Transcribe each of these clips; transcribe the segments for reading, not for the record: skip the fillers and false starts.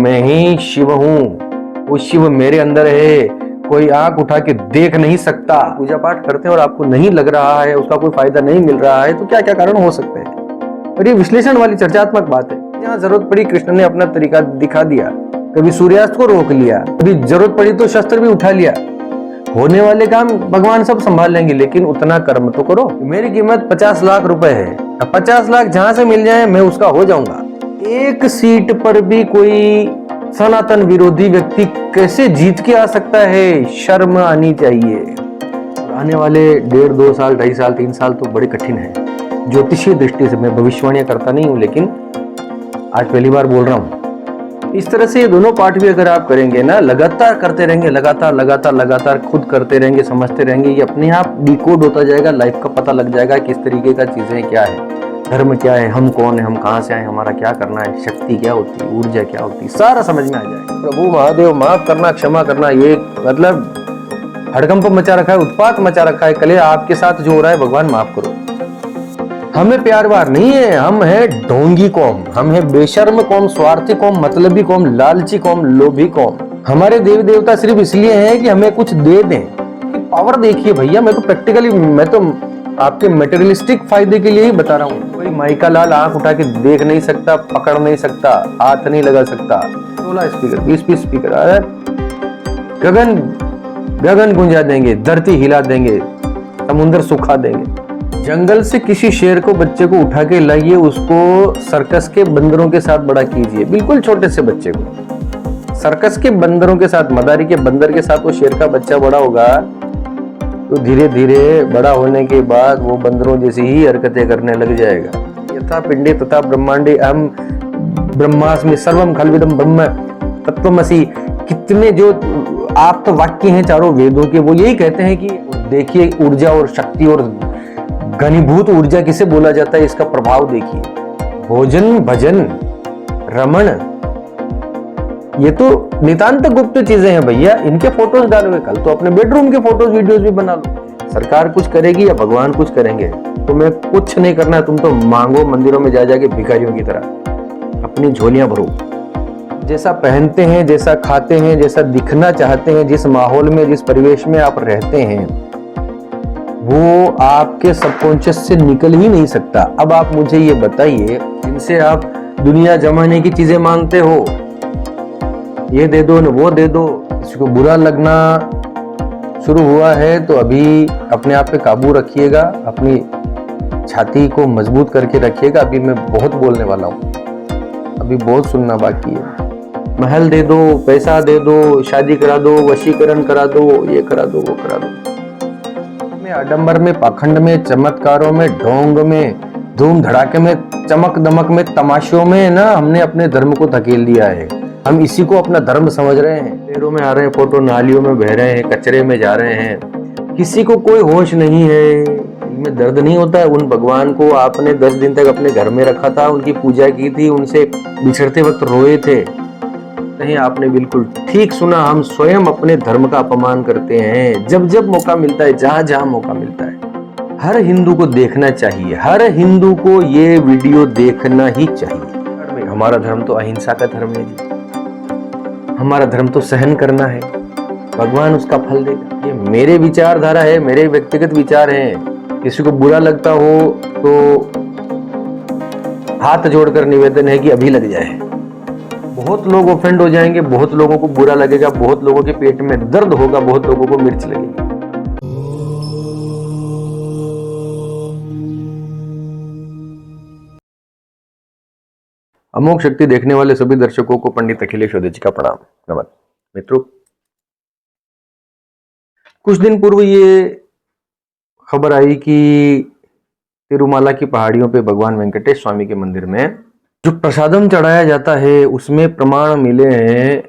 मैं ही शिव हूँ, वो शिव मेरे अंदर है, कोई आंख उठा के देख नहीं सकता। पूजा पाठ करते हैं और आपको नहीं लग रहा है, उसका कोई फायदा नहीं मिल रहा है, तो क्या क्या कारण हो सकते हैं। और ये विश्लेषण वाली चर्चात्मक बात है। जहाँ जरूरत पड़ी कृष्ण ने अपना तरीका दिखा दिया, कभी सूर्यास्त को रोक लिया, कभी जरूरत पड़ी तो शस्त्र भी उठा लिया। होने वाले काम भगवान सब संभाल लेंगे, लेकिन उतना कर्म तो करो। मेरी कीमत 50 लाख रुपए है, अब 50 लाख जहां से मिल जाए मैं उसका हो जाऊंगा। एक सीट पर भी कोई सनातन विरोधी व्यक्ति कैसे जीत के आ सकता है, शर्म आनी चाहिए। आने वाले 1.5, 2 साल, 2.5 साल, 3 साल तो बड़े कठिन है। ज्योतिषीय दृष्टि से मैं भविष्यवाणियां करता नहीं हूं, लेकिन आज पहली बार बोल रहा हूं। इस तरह से ये दोनों पार्ट भी अगर आप करेंगे ना, लगातार करते रहेंगे, लगातार खुद करते रहेंगे, समझते रहेंगे, ये अपने आप डिकोड होता जाएगा, लाइफ का पता लग जाएगा किस तरीके का चीजें क्या है, धर्म क्या है, हम कौन है, हम कहाँ से आए, हमारा क्या करना है, शक्ति क्या होती है, ऊर्जा क्या होती है, सारा समझ में आ जाएगा। प्रभु महादेव माफ करना, क्षमा करना, ये मतलब हड़कंप मचा रखा है, उत्पात मचा रखा है, कले आपके साथ जो हो रहा है भगवान माफ करो। हमें प्यार वार नहीं है, हम है ढोंगी कौम, हम है बेशर्म कौम, स्वार्थी कौम, मतलबी कौम, लालची कौम, लोभी कौम। हमारे देवी देवता सिर्फ इसलिए हैं कि हमें कुछ दे दें। पावर देखिए भैया, मैं तो प्रैक्टिकली, मैं तो आपके मटेरियलिस्टिक फायदे के लिए ही बता रहा हूँ। कोई माइका लाल आंख उठा के देख नहीं सकता, पकड़ नहीं सकता, हाथ नहीं लगा सकता। 16 स्पीकर, 20 स्पीकर, अरे गगन गगन गुंजा देंगे, धरती हिला देंगे, समुद्र सुखा देंगे। जंगल से किसी शेर को, बच्चे को उठा के लाइए, उसको सर्कस के बंदरों के साथ बड़ा कीजिए, बिल्कुल छोटे से बच्चे को सर्कस के बंदरों के साथ, मदारी के बंदर के साथ वो शेर का बच्चा बड़ा होगा, तो धीरे धीरे बड़ा होने के बाद वो बंदरों जैसी ही हरकतें करने लग जाएगा। यथा पिंडे तथा ब्रह्मांडे अहम ब्रह्मास्मि सर्वम खल्विदम ब्रह्म तत्वमसि, कितने जो आप तो वाक्य हैं चारों वेदों के, वो यही कहते हैं कि देखिए ऊर्जा और शक्ति और घनीभूत ऊर्जा किसे बोला जाता है, इसका प्रभाव देखिए। भोजन, भजन, रमण, ये तो नितांत गुप्त चीजें हैं भैया, इनके फोटोज डालोगे, कल तो अपने बेडरूम के फोटोज वीडियोस भी बना लो। सरकार कुछ करेगी या भगवान कुछ करेंगे, तुम्हें कुछ नहीं करना है, तुम तो मांगो मंदिरों में जा जाके भिखारियों की तरह, अपनी झोलियां भरो। जैसा पहनते हैं, जैसा खाते हैं, जैसा दिखना चाहते हैं, जिस माहौल में, जिस परिवेश में आप रहते हैं, वो आपके सबकॉन्शियस से निकल ही नहीं सकता। अब आप मुझे ये बताइए, जिनसे आप दुनिया जमाने की चीजें मांगते हो, ये दे दो न वो दे दो, किसी को बुरा लगना शुरू हुआ है तो अभी अपने आप पे काबू रखिएगा, अपनी छाती को मजबूत करके रखिएगा। अभी मैं बहुत बोलने वाला हूँ, अभी बहुत सुनना बाकी है। महल दे दो, पैसा दे दो, शादी करा दो, वशीकरण करा दो, ये करा दो, वो करा दो, आडंबर में, पाखंड में, चमत्कारों में, ढोंग में, धूम धड़ाके में, चमक दमक में, तमाशों में ना हमने अपने धर्म को धकेल दिया है। हम इसी को अपना धर्म समझ रहे हैं। पैरों में आ रहे हैं फोटो, नालियों में बह रहे हैं, कचरे में जा रहे हैं, किसी को कोई होश नहीं है, इनमें दर्द नहीं होता है। उन भगवान को आपने 10 दिन तक अपने घर में रखा था, उनकी पूजा की थी, उनसे बिछड़ते वक्त रोए थे। नहीं, आपने बिल्कुल ठीक सुना, हम स्वयं अपने धर्म का अपमान करते हैं जब जब मौका मिलता है, जहां जहां मौका मिलता है। हर हिंदू को देखना चाहिए, हर हिंदू को ये वीडियो देखना ही चाहिए। हमारा धर्म तो अहिंसा का धर्म है जी, हमारा धर्म तो सहन करना है, भगवान उसका फल देगा। ये मेरे विचारधारा है, मेरे व्यक्तिगत विचार हैं। किसी को बुरा लगता हो तो हाथ जोड़कर निवेदन है कि अभी लग जाए। बहुत लोग ऑफेंड हो जाएंगे, बहुत लोगों को बुरा लगेगा, बहुत लोगों के पेट में दर्द होगा, बहुत लोगों को मिर्च लगेगी। अमोघ शक्ति देखने वाले सभी दर्शकों को पंडित अखिलेश ओझा जी का प्रणाम। नमस्कार मित्रों, कुछ दिन पूर्व ये खबर आई कि तिरुमाला की पहाड़ियों पे भगवान वेंकटेश स्वामी के मंदिर में जो प्रसादम चढ़ाया जाता है, उसमें प्रमाण मिले हैं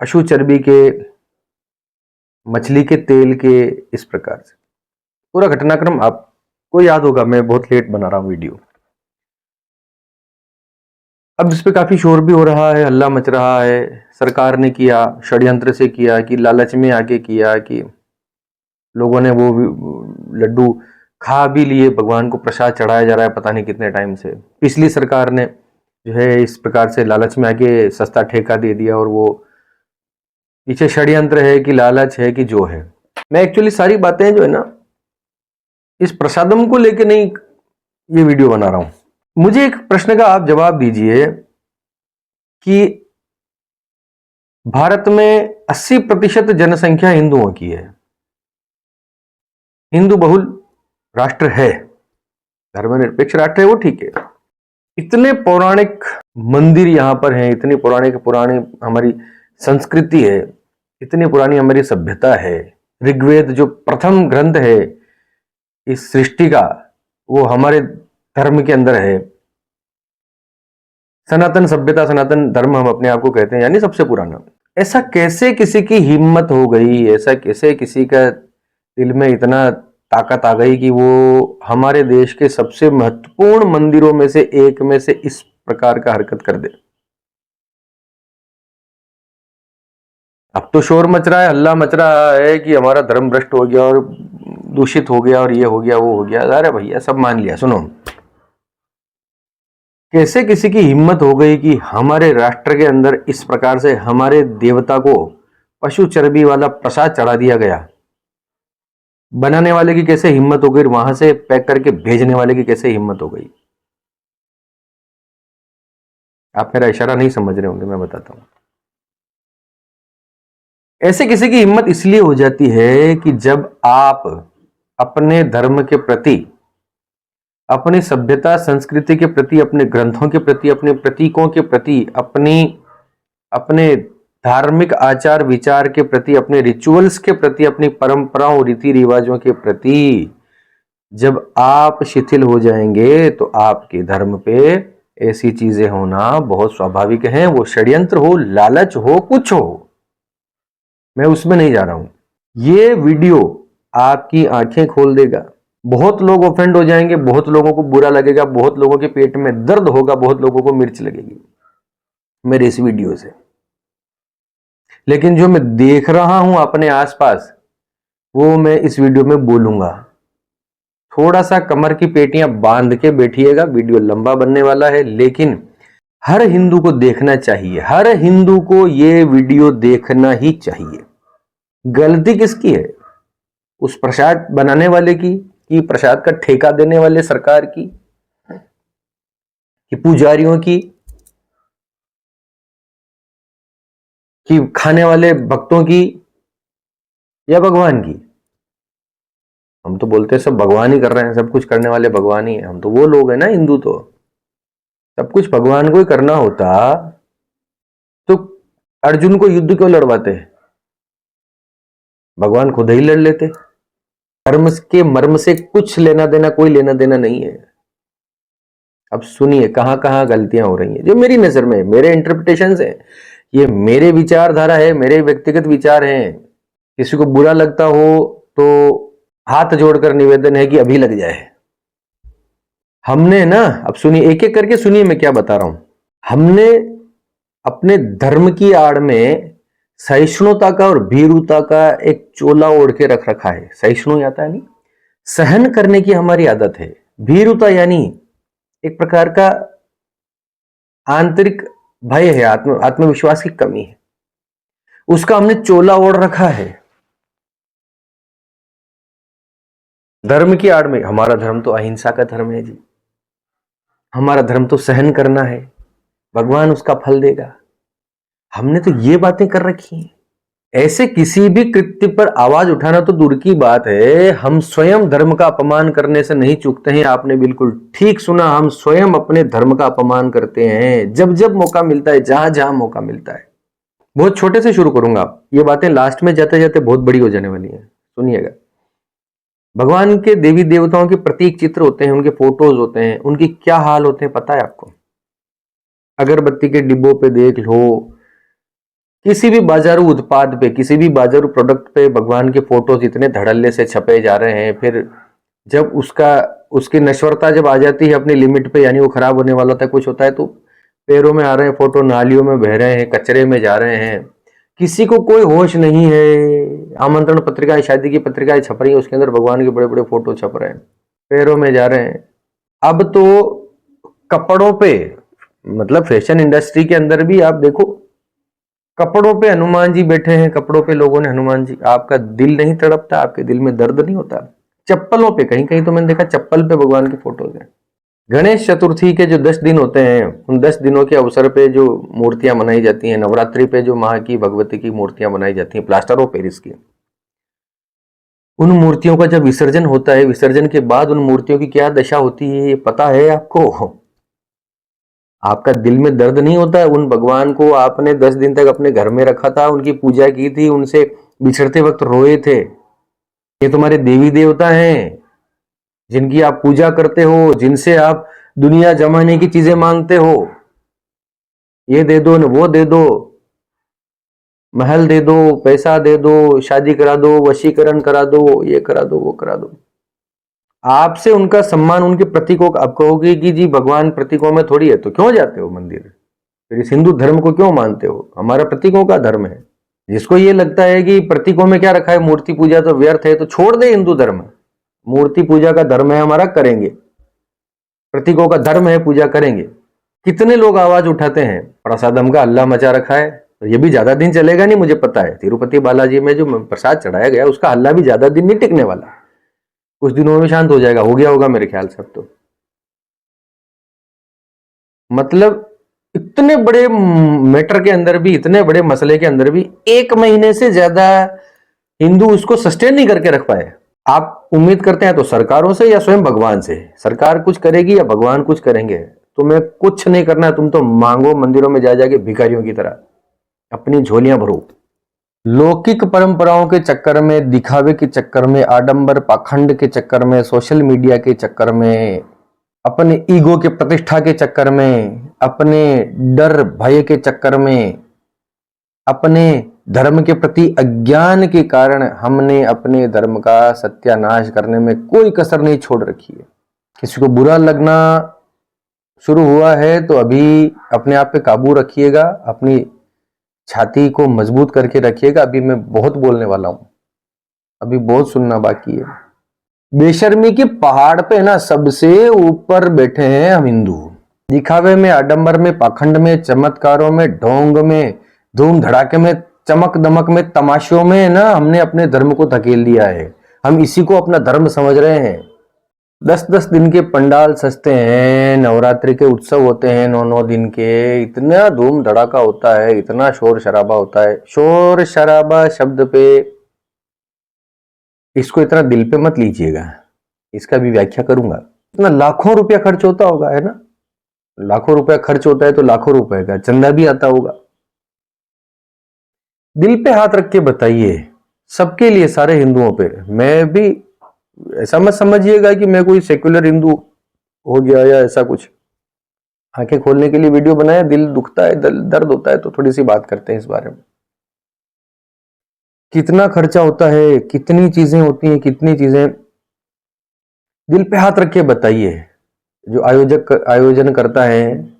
पशु चर्बी के, मछली के तेल के, इस प्रकार से। पूरा घटनाक्रम आपको याद होगा, मैं बहुत लेट बना रहा हूं वीडियो। अब इस पे काफी शोर भी हो रहा है, हल्ला मच रहा है। सरकार ने किया, षड्यंत्र से किया, कि लालच में आके किया, कि लोगों ने वो लड्डू खा भी लिए, भगवान को प्रसाद चढ़ाया जा रहा है पता नहीं कितने टाइम से। पिछली सरकार ने जो है इस प्रकार से लालच में आके सस्ता ठेका दे दिया, और वो पीछे षड्यंत्र है कि लालच है कि जो है। मैं एक्चुअली सारी बातें जो है ना इस प्रसादम को लेके नहीं ये वीडियो बना रहा हूं। मुझे एक प्रश्न का आप जवाब दीजिए कि भारत में 80% जनसंख्या हिंदुओं की है, हिंदू बहुल राष्ट्र है, धर्मनिरपेक्ष राष्ट्र है, वो ठीक है। इतने पौराणिक मंदिर यहां पर हैं, इतनी पुरानी हमारी संस्कृति है, इतनी पुरानी हमारी सभ्यता है। ऋग्वेद जो प्रथम ग्रंथ है इस सृष्टि का, वो हमारे धर्म के अंदर है। सनातन सभ्यता, सनातन धर्म हम अपने आप को कहते हैं, यानी सबसे पुराना। ऐसा कैसे किसी की हिम्मत हो गई, ऐसा कैसे किसी का दिल में इतना ताकत आ गई कि वो हमारे देश के सबसे महत्वपूर्ण मंदिरों में से एक में से इस प्रकार का हरकत कर दे। अब तो शोर मच रहा है, हल्ला मच रहा है कि हमारा धर्म भ्रष्ट हो गया और दूषित हो गया और ये हो गया वो हो गया। अरे भैया सब मान लिया। सुनो, कैसे किसी की हिम्मत हो गई कि हमारे राष्ट्र के अंदर इस प्रकार से हमारे देवता को पशु चर्बी वाला प्रसाद चढ़ा दिया गया। बनाने वाले की कैसे हिम्मत हो गई, वहां से पैक करके भेजने वाले की कैसे हिम्मत हो गई। आप मेरा इशारा नहीं समझ रहे होंगे, मैं बताता हूं। ऐसे किसी की हिम्मत इसलिए हो जाती है कि जब आप अपने धर्म के प्रति, अपनी सभ्यता संस्कृति के प्रति, अपने ग्रंथों के प्रति, अपने प्रतीकों के प्रति, अपने धार्मिक आचार विचार के प्रति, अपने रिचुअल्स के प्रति, अपनी परंपराओं रीति रिवाजों के प्रति जब आप शिथिल हो जाएंगे तो आपके धर्म पे ऐसी चीजें होना बहुत स्वाभाविक है। वो षड्यंत्र हो, लालच हो, कुछ हो, मैं उसमें नहीं जा रहा हूं। ये वीडियो आपकी आंखें खोल देगा। बहुत लोग ऑफेंड हो जाएंगे, बहुत लोगों को बुरा लगेगा, बहुत लोगों के पेट में दर्द होगा, बहुत लोगों को मिर्च लगेगी मेरे इस वीडियो से। लेकिन जो मैं देख रहा हूं अपने आसपास, वो मैं इस वीडियो में बोलूंगा। थोड़ा सा कमर की पेटियां बांध के बैठिएगा, वीडियो लंबा बनने वाला है, लेकिन हर हिंदू को देखना चाहिए। हर हिंदू को यह वीडियो देखना ही चाहिए। गलती किसकी है? उस प्रसाद बनाने वाले की, कि प्रसाद का ठेका देने वाले सरकार की, कि पुजारियों की, कि खाने वाले भक्तों की, या भगवान की? हम तो बोलते हैं सब भगवान ही कर रहे हैं, सब कुछ करने वाले भगवान ही है। हम तो वो लोग हैं ना हिंदू, तो सब कुछ भगवान को ही करना होता तो अर्जुन को युद्ध क्यों लड़वाते? भगवान खुद ही लड़ लेते। धर्म के मर्म से कुछ लेना देना, कोई लेना देना नहीं है। अब सुनिए कहां कहां गलतियां हो रही हैं, जो मेरी नजर में, मेरे इंटरप्रिटेशन है, ये मेरे विचारधारा है, मेरे व्यक्तिगत विचार हैं। किसी को बुरा लगता हो तो हाथ जोड़कर निवेदन है कि अभी लग जाए। हमने ना, अब सुनिए, एक एक करके सुनिए मैं क्या बता रहा हूं। हमने अपने धर्म की आड़ में सहिष्णुता का और भीरुता का एक चोला ओढ़ के रख रखा है। सहिष्णु आता है नहीं, सहन करने की हमारी आदत है। भीरुता यानी एक प्रकार का आंतरिक भय है, आत्मविश्वास की कमी है, उसका हमने चोला ओढ़ रखा है धर्म की आड़ में। हमारा धर्म तो अहिंसा का धर्म है जी, हमारा धर्म तो सहन करना है, भगवान उसका फल देगा। हमने तो ये बातें कर रखी हैं। ऐसे किसी भी कृत्य पर आवाज उठाना तो दूर की बात है, हम स्वयं धर्म का अपमान करने से नहीं चूकते हैं। आपने बिल्कुल ठीक सुना, हम स्वयं अपने धर्म का अपमान करते हैं जब जब मौका मिलता है, जहां जहां मौका मिलता है। बहुत छोटे से शुरू करूंगा, ये बातें लास्ट में जाते जाते बहुत बड़ी हो जाने वाली हैं, सुनिएगा। भगवान के देवी देवताओं के प्रतीक चित्र होते हैं, उनके फोटोज होते हैं, उनकी क्या हाल होते हैं पता है आपको? अगरबत्ती के डिब्बों पे देख लो, किसी भी बाजारू उत्पाद पे, किसी भी बाजारू प्रोडक्ट पे भगवान के फोटोज इतने धड़ल्ले से छपे जा रहे हैं। फिर जब उसकी नश्वरता जब आ जाती है अपनी लिमिट पे, यानी वो खराब होने वाला था, कुछ होता है, तो पैरों में आ रहे हैं फोटो, नालियों में बह रहे हैं, कचरे में जा रहे हैं। किसी को कोई होश नहीं है। आमंत्रण पत्रिकाएं, शादी की पत्रिकाएं छप रही है, उसके अंदर भगवान के बड़े बड़े फोटो छप रहे हैं, पैरों में जा रहे हैं। अब तो कपड़ों पे मतलब फैशन इंडस्ट्री के अंदर भी आप देखो, कपड़ों पे हनुमान जी बैठे हैं, कपड़ों पे लोगों ने हनुमान जी, आपका दिल नहीं तड़पता, आपके दिल में दर्द नहीं होता? चप्पलों पे, कहीं कहीं तो मैंने देखा चप्पल पे भगवान की फोटोज है। गणेश चतुर्थी के जो 10 दिन होते हैं, उन 10 दिनों के अवसर पे जो मूर्तियां बनाई जाती हैं, नवरात्रि पे जो माँ की भगवती की मूर्तियां बनाई जाती हैं प्लास्टर ऑफ पेरिस की, उन मूर्तियों का जब विसर्जन होता है, विसर्जन के बाद उन मूर्तियों की क्या दशा होती है ये पता है आपको? आपका दिल में दर्द नहीं होता है? उन भगवान को आपने 10 दिन तक अपने घर में रखा था, उनकी पूजा की थी, उनसे बिछड़ते वक्त रोए थे। ये तुम्हारे देवी देवता हैं जिनकी आप पूजा करते हो, जिनसे आप दुनिया जमाने की चीजें मांगते हो, ये दे दो न वो दे दो, महल दे दो, पैसा दे दो, शादी करा दो, वशीकरण करा दो, ये करा दो, वो करा दो। आपसे उनका सम्मान, उनके प्रतीकों का, आप कहोगे कि जी भगवान प्रतीकों में थोड़ी है, तो क्यों जाते हो मंदिर? फिर इस हिंदू धर्म को क्यों मानते हो? हमारा प्रतीकों का धर्म है। जिसको ये लगता है कि प्रतीकों में क्या रखा है, मूर्ति पूजा तो व्यर्थ है, तो छोड़ दे हिंदू धर्म। मूर्ति पूजा का धर्म है हमारा, करेंगे। प्रतीकों का धर्म है, पूजा करेंगे। कितने लोग आवाज उठाते हैं, प्रसादम का हल्ला मचा रखा है, तो ये भी ज्यादा दिन चलेगा नहीं, मुझे पता है। तिरुपति बालाजी में जो प्रसाद चढ़ाया गया उसका हल्ला भी ज्यादा दिन नहीं टिकने वाला, कुछ दिनों में शांत हो जाएगा, हो गया होगा मेरे ख्याल से अब तो। मतलब इतने बड़े मैटर के अंदर भी, इतने बड़े मसले के अंदर भी 1 महीने से ज्यादा हिंदू उसको सस्टेन नहीं करके रख पाए। आप उम्मीद करते हैं तो सरकारों से या स्वयं भगवान से, सरकार कुछ करेगी या भगवान कुछ करेंगे। तुम्हें कुछ नहीं करना है, तुम तो मांगो मंदिरों में जा जाके भिखारियों की तरह, अपनी झोलियां भरो। लौकिक परंपराओं के चक्कर में, दिखावे के चक्कर में, आडंबर पाखंड के चक्कर में, सोशल मीडिया के चक्कर में, अपने ईगो के प्रतिष्ठा के चक्कर में, अपने डर भय के चक्कर में, अपने धर्म के प्रति अज्ञान के कारण हमने अपने धर्म का सत्यानाश करने में कोई कसर नहीं छोड़ रखी है। किसी को बुरा लगना शुरू हुआ है तो अभी अपने आप पे काबू रखिएगा, अपनी छाती को मजबूत करके रखिएगा। अभी मैं बहुत बोलने वाला हूं, अभी बहुत सुनना बाकी है। बेशर्मी के पहाड़ पे ना सबसे ऊपर बैठे हैं हम हिंदू। दिखावे में, आडंबर में, पाखंड में, चमत्कारों में, ढोंग में, धूम धड़ाके में, चमक दमक में, तमाशों में ना हमने अपने धर्म को धकेल दिया है। हम इसी को अपना धर्म समझ रहे हैं। 10-10 दिन के पंडाल सजते हैं, नवरात्रि के उत्सव होते हैं 9-9 दिन के, इतना धूम धड़ाका होता है, इतना शोर शराबा होता है। शोर शराबा शब्द पे, इसको इतना दिल पे मत लीजिएगा, इसका भी व्याख्या करूंगा। इतना लाखों रुपया खर्च होता होगा, है ना? लाखों रुपया खर्च होता है तो लाखों रुपए का चंदा भी आता होगा। दिल पे हाथ रख के बताइए, सबके लिए, सारे हिंदुओं पे। मैं भी, ऐसा मत समझिएगा कि मैं कोई सेक्युलर हिंदू हो गया या ऐसा कुछ। आंखें खोलने के लिए वीडियो बनाया, दिल दुखता है, दर्द होता है, तो थोड़ी सी बात करते हैं इस बारे में। कितना खर्चा होता है, कितनी चीजें होती हैं, कितनी चीजें, दिल पे हाथ रख के बताइए। जो आयोजन करता है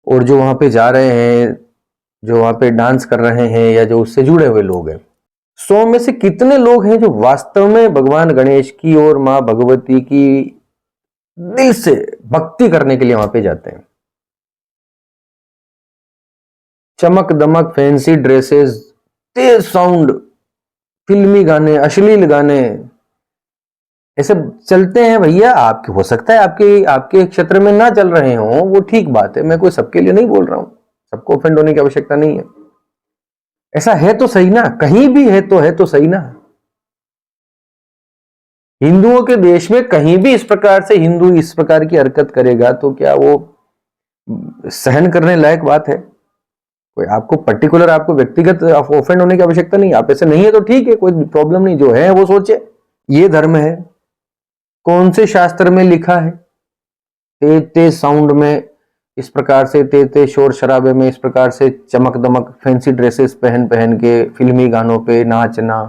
और जो वहां पे जा रहे हैं, जो वहां पे डांस कर रहे हैं या जो उससे जुड़े हुए लोग हैं, 100 में से कितने लोग हैं जो वास्तव में भगवान गणेश की और मां भगवती की दिल से भक्ति करने के लिए वहां पे जाते हैं? चमक दमक, फैंसी ड्रेसेस, तेज साउंड, फिल्मी गाने, अश्लील गाने, ऐसे चलते हैं भैया। आपके हो सकता है आपके आपके क्षेत्र में ना चल रहे हो, वो ठीक बात है, मैं कोई सबके लिए नहीं बोल रहा हूं, सबको ऑफेंड होने की आवश्यकता नहीं है। ऐसा है तो सही ना, कहीं भी है तो सही ना। हिंदुओं के देश में कहीं भी इस प्रकार से हिंदू इस प्रकार की हरकत करेगा तो क्या वो सहन करने लायक बात है? कोई आपको पर्टिकुलर, आपको व्यक्तिगत ऑफेंड होने की आवश्यकता नहीं। आप ऐसे नहीं है तो ठीक है, कोई प्रॉब्लम नहीं, जो है वो सोचे। ये धर्म है, कौन से शास्त्र में लिखा है तेज तेज साउंड में, इस प्रकार से तेज तेज शोर शराबे में, इस प्रकार से चमक दमक फैंसी ड्रेसेस पहन पहन के फिल्मी गानों पे नाचना?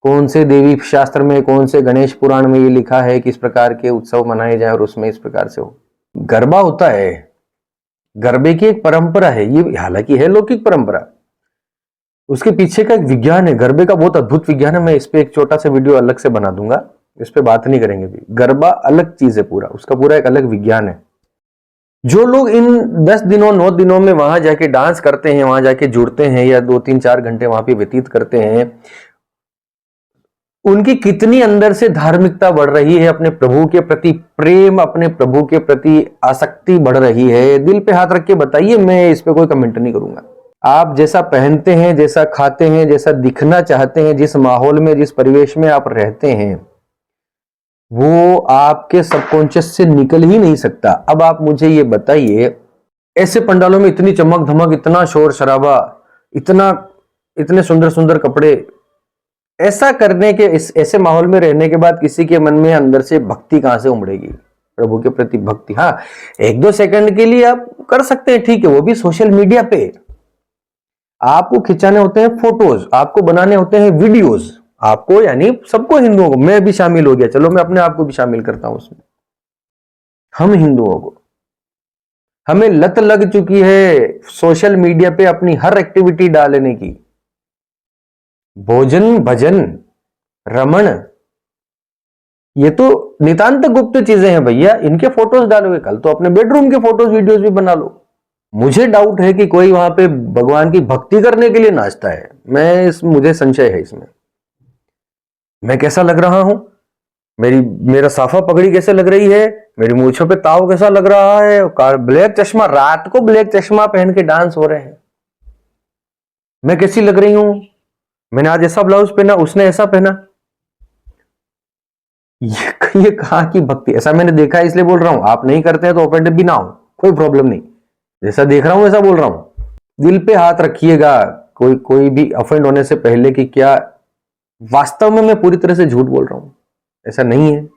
कौन से देवी शास्त्र में, कौन से गणेश पुराण में ये लिखा है कि इस प्रकार के उत्सव मनाए जाए और उसमें इस प्रकार से हो? गरबा होता है, गरबे की एक परंपरा है, ये हालांकि है लौकिक परंपरा, उसके पीछे का एक विज्ञान है। गरबे का बहुत अद्भुत विज्ञान है, मैं इस पे एक छोटा सा वीडियो अलग से बना दूंगा, इस पे बात नहीं करेंगे भी। गरबा अलग चीज है, पूरा उसका पूरा एक अलग विज्ञान है। जो लोग इन 10 दिनों 9 दिनों में वहां जाके डांस करते हैं, वहां जाके जुड़ते हैं या 2-3-4 घंटे वहां पे व्यतीत करते हैं, उनकी कितनी अंदर से धार्मिकता बढ़ रही है, अपने प्रभु के प्रति प्रेम, अपने प्रभु के प्रति आसक्ति बढ़ रही है। दिल पे हाथ रख के बताइए, मैं इस पे कोई कमेंट नहीं करूंगा। आप जैसा पहनते हैं, जैसा खाते हैं, जैसा दिखना चाहते हैं, जिस माहौल में, जिस परिवेश में आप रहते हैं, वो आपके सबकॉन्शियस से निकल ही नहीं सकता। अब आप मुझे ये बताइए, ऐसे पंडालों में इतनी चमक धमक, इतना शोर शराबा, इतने सुंदर सुंदर कपड़े, ऐसा करने के, ऐसे माहौल में रहने के बाद किसी के मन में अंदर से भक्ति कहां से उमड़ेगी? प्रभु के प्रति भक्ति, हाँ 1-2 सेकंड के लिए आप कर सकते हैं, ठीक है, वो भी सोशल मीडिया पे। आपको खिंचाने होते हैं फोटोज, आपको बनाने होते हैं वीडियोज, आपको यानी सबको, हिंदुओं को, मैं भी शामिल हो गया, चलो मैं अपने आप को भी शामिल करता हूं उसमें। हम हिंदुओं को, हमें लत लग चुकी है सोशल मीडिया पे अपनी हर एक्टिविटी डालने की। भोजन, भजन, रमण, ये तो नितांत गुप्त चीजें हैं भैया, इनके फोटोज डालोगे, कल तो अपने बेडरूम के फोटोज वीडियोज भी बना लो। मुझे डाउट है कि कोई वहां पे भगवान की भक्ति करने के लिए नाचता है। मुझे संशय है इसमें। मैं कैसा लग रहा हूं, मेरा साफा पगड़ी कैसे लग रही है, मेरी मूछों पे ताव कैसा लग रहा है, ब्लैक चश्मा, रात को ब्लैक चश्मा पहन के डांस हो रहे हैं, मैं कैसी लग रही हूं, मैंने आज ऐसा ब्लाउज पहना, उसने ऐसा पहना, ये कहां की भक्ति? ऐसा मैंने देखा है इसलिए बोल रहा हूं। आप नहीं करते हैं तो ऑफेंड भी ना हो, कोई प्रॉब्लम नहीं, जैसा देख रहा हूं ऐसा बोल रहा हूं। दिल पे हाथ रखिएगा, कोई भी ऑफेंड होने से पहले कि क्या वास्तव में मैं पूरी तरह से झूठ बोल रहा हूं? ऐसा नहीं है।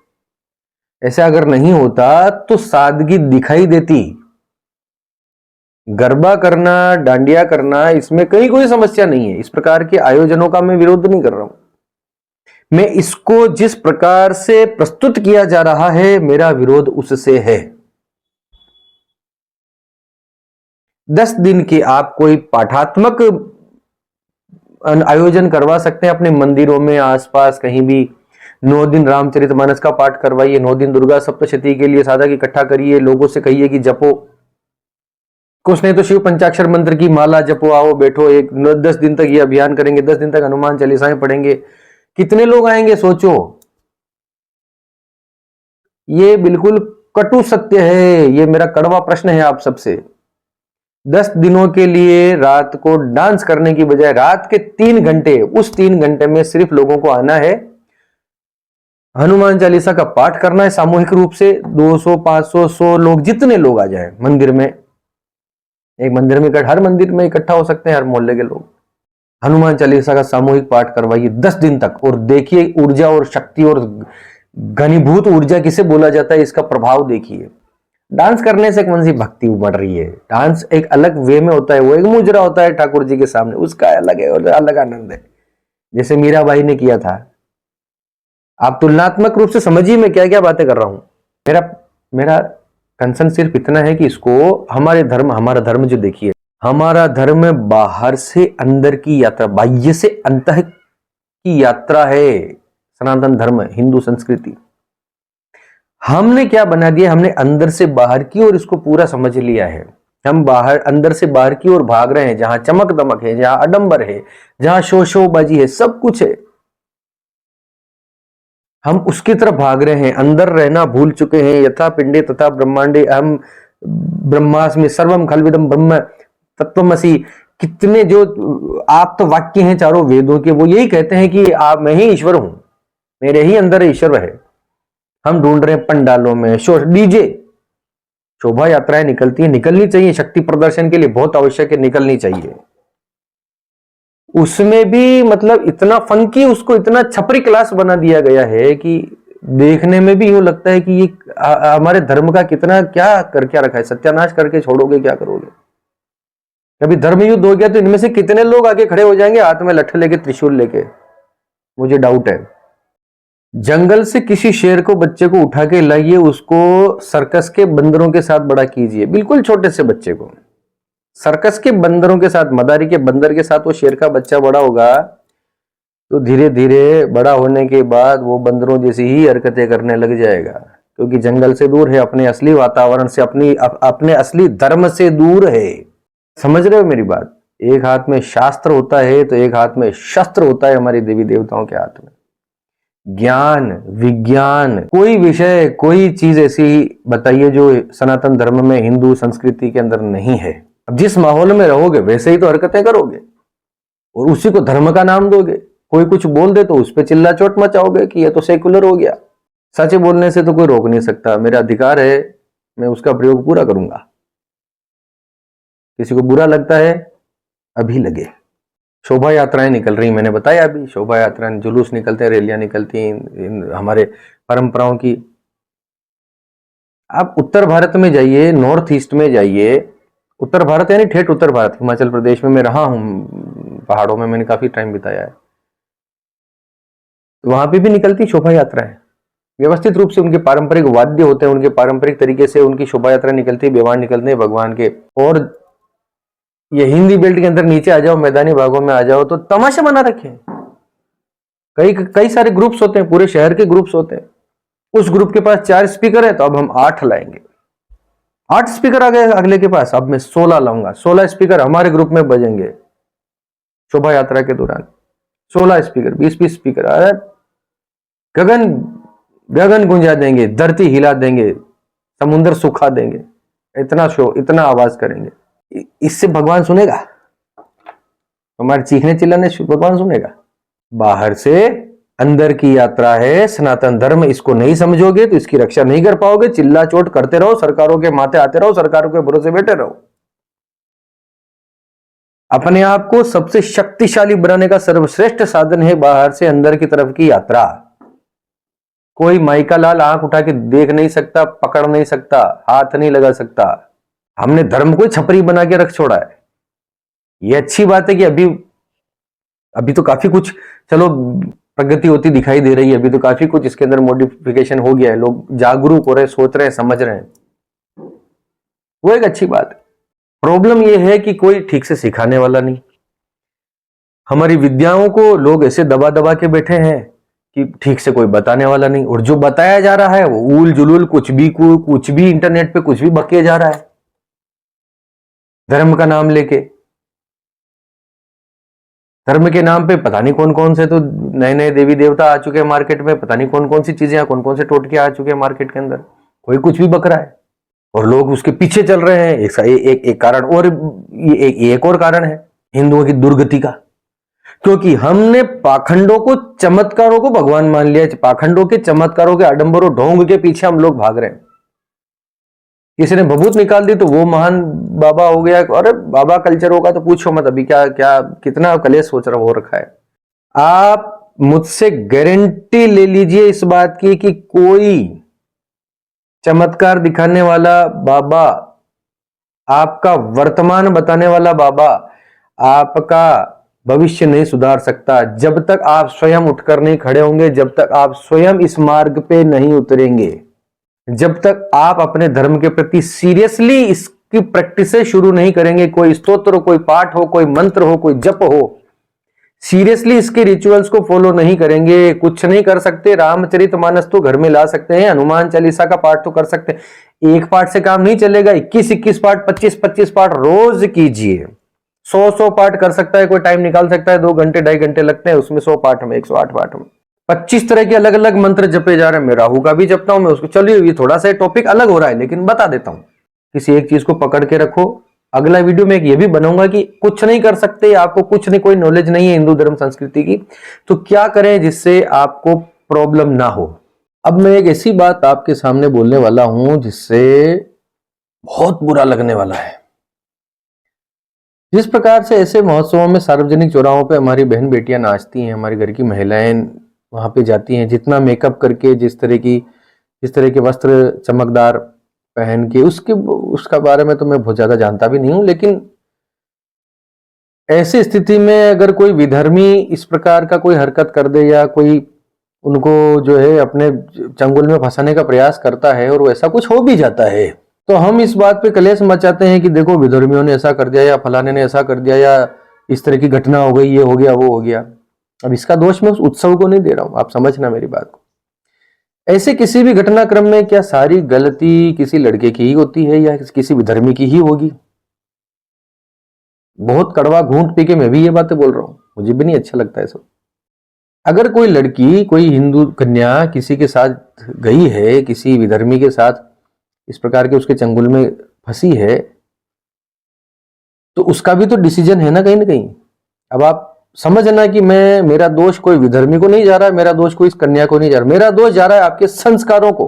ऐसा अगर नहीं होता तो सादगी दिखाई देती। गरबा करना, डांडिया करना, इसमें कहीं कोई समस्या नहीं है। इस प्रकार के आयोजनों का मैं विरोध नहीं कर रहा हूं। मैं इसको जिस प्रकार से प्रस्तुत किया जा रहा है, मेरा विरोध उससे है। 10 दिन के आप कोई पाठात्मक आयोजन करवा सकते हैं अपने मंदिरों में, आसपास कहीं भी। 9 दिन रामचरितमानस का पाठ करवाइए, 9 दिन दुर्गा सप्तशती के लिए साधक इकट्ठा करिए, लोगों से कहिए कि जपो, कुछ नहीं तो शिव पंचाक्षर मंत्र की माला जपो, आओ बैठो, 10 दिन तक ये अभियान करेंगे, 10 दिन तक हनुमान चालीसाएं पढ़ेंगे। कितने लोग आएंगे सोचो? ये बिल्कुल कटु सत्य है, ये मेरा कड़वा प्रश्न है आप सबसे। 10 दिनों के लिए रात को डांस करने की बजाय रात के 3 घंटे, उस 3 घंटे में सिर्फ लोगों को आना है, हनुमान चालीसा का पाठ करना है सामूहिक रूप से। 200, 500, 100 लोग, जितने लोग आ जाए मंदिर में, एक मंदिर में, हर मंदिर में इकट्ठा हो सकते हैं हर मोहल्ले के लोग। हनुमान चालीसा का सामूहिक पाठ करवाइए 10 दिन तक, और देखिए ऊर्जा और शक्ति और घनीभूत ऊर्जा किसे बोला जाता है, इसका प्रभाव देखिए। डांस करने से कौन सी भक्ति उमड़ रही है? डांस एक अलग वे में होता है, वो एक मुजरा होता है ठाकुर जी के सामने, उसका अलग है और अलग आनंद है, जैसे मीराबाई ने किया था। आप तुलनात्मक रूप से समझिए मैं क्या क्या बातें कर रहा हूं। मेरा कंसर्न सिर्फ इतना है कि इसको हमारा धर्म जो देखिए, हमारा धर्म बाहर से अंदर की यात्रा, बाह्य से अंतः की यात्रा है। सनातन धर्म, हिंदू संस्कृति, हमने क्या बना दिया, हमने अंदर से बाहर की ओर इसको पूरा समझ लिया है। हम अंदर से बाहर की ओर भाग रहे हैं, जहां चमक दमक है, जहां आडंबर है, जहां शोबाजी है, सब कुछ है, हम उसकी तरफ भाग रहे हैं। अंदर रहना भूल चुके हैं। यथा पिंडे तथा ब्रह्मांडे अहम ब्रह्मास्मि सर्वम खलविदम ब्रह्म तत्वमसि, कितने जो आप तो वाक्य हैं चारों वेदों के, वो यही कहते हैं कि मैं ही ईश्वर हूं, मेरे ही अंदर ईश्वर है। हम ढूंढ रहे हैं पंडालों में डीजे, शोभा यात्राएं निकलती है, निकलनी चाहिए, शक्ति प्रदर्शन के लिए बहुत आवश्यक है, निकलनी चाहिए। उसमें भी मतलब इतना फंकी, उसको इतना छपरी क्लास बना दिया गया है कि देखने में भी यूं लगता है कि ये हमारे धर्म का कितना क्या करके रखा है, सत्यानाश करके छोड़ोगे, क्या करोगे? कभी धर्म युद्ध हो गया तो इनमें से कितने लोग आगे खड़े हो जाएंगे हाथ में लट्ठे लेके, त्रिशूल लेके? मुझे डाउट है। जंगल से किसी शेर को, बच्चे को उठा के लाइए, उसको सर्कस के बंदरों के साथ बड़ा कीजिए, बिल्कुल छोटे से बच्चे को सर्कस के बंदरों के साथ, मदारी के बंदर के साथ वो शेर का बच्चा बड़ा होगा तो धीरे धीरे बड़ा होने के बाद वो बंदरों जैसी ही हरकतें करने लग जाएगा। क्योंकि जंगल से दूर है, अपने असली वातावरण से, अपने असली धर्म से दूर है। समझ रहे हो मेरी बात? एक हाथ में शास्त्र होता है तो एक हाथ में शस्त्र होता है हमारे देवी देवताओं के हाथ में। ज्ञान, विज्ञान, कोई विषय, कोई चीज ऐसी बताइए जो सनातन धर्म में, हिंदू संस्कृति के अंदर नहीं है। अब जिस माहौल में रहोगे वैसे ही तो हरकतें करोगे और उसी को धर्म का नाम दोगे। कोई कुछ बोल दे तो उस पर चिल्ला चोट मचाओगे कि ये तो सेकुलर हो गया। सच बोलने से तो कोई रोक नहीं सकता, मेरा अधिकार है, मैं उसका प्रयोग पूरा करूंगा। किसी को बुरा लगता है अभी लगे। शोभा यात्राएं निकल रही, मैंने बताया अभी, शोभा यात्राएं, जुलूस निकलते हैं, रैलियां निकलती हैं हमारे परंपराओं की। आप उत्तर भारत में जाइए, नॉर्थ ईस्ट में जाइए, उत्तर भारत यानी ठेठ उत्तर भारत, हिमाचल प्रदेश में मैं रहा हूं, पहाड़ों में मैंने काफी टाइम बिताया है, वहां पे भी निकलती शोभा यात्राएं। व्यवस्थित रूप से उनके पारंपरिक वाद्य होते हैं, उनके पारंपरिक तरीके से उनकी शोभा यात्रा निकलती है, व्यवहार निकलते हैं भगवान के। और ये हिंदी बेल्ट के अंदर नीचे आ जाओ, मैदानी भागों में आ जाओ तो तमाशा बना रखे हैं। कई सारे ग्रुप्स होते हैं, पूरे शहर के ग्रुप्स होते हैं। उस ग्रुप के पास 4 स्पीकर है तो अब हम 8 लाएंगे। 8 स्पीकर आ गए अगले के पास, अब मैं 16 लाऊंगा। 16 स्पीकर हमारे ग्रुप में बजेंगे शोभा यात्रा के दौरान। 16 स्पीकर, 20-20 स्पीकर, अरे गगन गगन गुंजा देंगे, धरती हिला देंगे, समुद्र सुखा देंगे। इतना शो, इतना आवाज करेंगे। इससे भगवान सुनेगा? हमारे चीखने चिल्लाने भगवान सुनेगा? बाहर से अंदर की यात्रा है सनातन धर्म, इसको नहीं समझोगे तो इसकी रक्षा नहीं कर पाओगे। चिल्ला चोट करते रहो, सरकारों के माथे आते रहो, सरकारों के भरोसे बैठे रहो। अपने आप को सबसे शक्तिशाली बनाने का सर्वश्रेष्ठ साधन है बाहर से अंदर की तरफ की यात्रा। कोई माइका लाल आंख उठा के देख नहीं सकता, पकड़ नहीं सकता, हाथ नहीं लगा सकता। हमने धर्म को छपरी बना के रख छोड़ा है। ये अच्छी बात है कि अभी तो काफी कुछ, चलो प्रगति होती दिखाई दे रही है, अभी तो काफी कुछ इसके अंदर मॉडिफिकेशन हो गया है, लोग जागरूक हो रहे हैं, सोच रहे हैं, समझ रहे हैं, वो एक अच्छी बात है। प्रॉब्लम ये है कि कोई ठीक से सिखाने वाला नहीं। हमारी विद्याओं को लोग ऐसे दबा दबा के बैठे हैं कि ठीक से कोई बताने वाला नहीं, और जो बताया जा रहा है वो ऊल जुलूल कुछ भी इंटरनेट पे कुछ भी बकिया जा रहा है धर्म का नाम लेके। धर्म के नाम पे पता नहीं कौन कौन से तो नए नए देवी देवता आ चुके हैं मार्केट में, पता नहीं कौन कौन सी चीजें, कौन कौन से टोटके आ चुके हैं मार्केट के अंदर। कोई कुछ भी बक रहा है और लोग उसके पीछे चल रहे हैं। एक कारण, और एक और कारण है हिंदुओं की दुर्गति का, क्योंकि हमने पाखंडों को, चमत्कारों को भगवान मान लिया। पाखंडों के, चमत्कारों के, आडंबरों, ढोंग के पीछे हम लोग भाग रहे हैं। किसी ने भभूत निकाल दी तो वो महान बाबा हो गया। अरे बाबा कल्चर होगा तो पूछो मत, अभी क्या क्या कितना कलेश हो रखा है। आप मुझसे गारंटी ले लीजिए इस बात की कि कोई चमत्कार दिखाने वाला बाबा, आपका वर्तमान बताने वाला बाबा आपका भविष्य नहीं सुधार सकता जब तक आप स्वयं उठकर नहीं खड़े होंगे, जब तक आप स्वयं इस मार्ग पे नहीं उतरेंगे, जब तक आप अपने धर्म के प्रति सीरियसली इसकी प्रैक्टिस शुरू नहीं करेंगे। कोई स्तोत्र हो, कोई पाठ हो, कोई मंत्र हो, कोई जप हो, सीरियसली इसके रिचुअल्स को फॉलो नहीं करेंगे, कुछ नहीं कर सकते। रामचरितमानस तो घर में ला सकते हैं, हनुमान चालीसा का पाठ तो कर सकते हैं। एक पाठ से काम नहीं चलेगा, 21-21 पाठ, 25-25 पाठ रोज कीजिए। 100 पाठ कर सकता है कोई, टाइम निकाल सकता है, 2 घंटे 2.5 घंटे लगते हैं उसमें, 100 पाठ में, 108 पाठ में 25 तरह के अलग अलग मंत्र जपे जा रहे हैं। मैं राहु का भी जपता हूं, मैं उसको, चलिए ये थोड़ा सा टॉपिक अलग हो रहा है लेकिन बता देता हूं। किसी एक चीज को पकड़ के रखो। अगला वीडियो में ये भी बनाऊंगा कि कुछ नहीं कर सकते, आपको कुछ नहीं, कोई नॉलेज नहीं है हिंदू धर्म संस्कृति की, तो क्या करें जिससे आपको प्रॉब्लम ना हो। अब मैं एक ऐसी बात आपके सामने बोलने वाला हूं जिससे बहुत बुरा लगने वाला है। जिस प्रकार से ऐसे महोत्सवों में, सार्वजनिक चौराहों पे हमारी बहन बेटियां नाचती हैं, हमारी घर की महिलाएं वहां पे जाती हैं, जितना मेकअप करके, जिस तरह के वस्त्र चमकदार पहन के, उसका बारे में तो मैं बहुत ज्यादा जानता भी नहीं हूं, लेकिन ऐसी स्थिति में अगर कोई विधर्मी इस प्रकार का कोई हरकत कर दे या कोई उनको जो है अपने चंगुल में फंसाने का प्रयास करता है और वैसा कुछ हो भी जाता है, तो हम इस बात पे कलेश मचाते हैं कि देखो विधर्मियों ने ऐसा कर दिया या फलाने ने ऐसा कर दिया या इस तरह की घटना हो गई, ये हो गया, वो हो गया। अब इसका दोष मैं उस उत्सव को नहीं दे रहा हूं, आप समझना मेरी बात को। ऐसे किसी भी घटनाक्रम में क्या सारी गलती किसी लड़के की ही होती है या किसी विधर्मी की ही होगी? बहुत कड़वा घूंट पी के मैं भी ये बातें बोल रहा हूं, मुझे भी नहीं अच्छा लगता है सब। अगर कोई लड़की, कोई हिंदू कन्या किसी के साथ गई है, किसी विधर्मी के साथ इस प्रकार के उसके चंगुल में फंसी है, तो उसका भी तो डिसीजन है ना कहीं ना कहीं। अब आप समझना कि मेरा दोष कोई विधर्मी को नहीं जा रहा है, मेरा दोष कोई इस कन्या को नहीं जा रहा, मेरा दोष जा रहा है आपके संस्कारों को।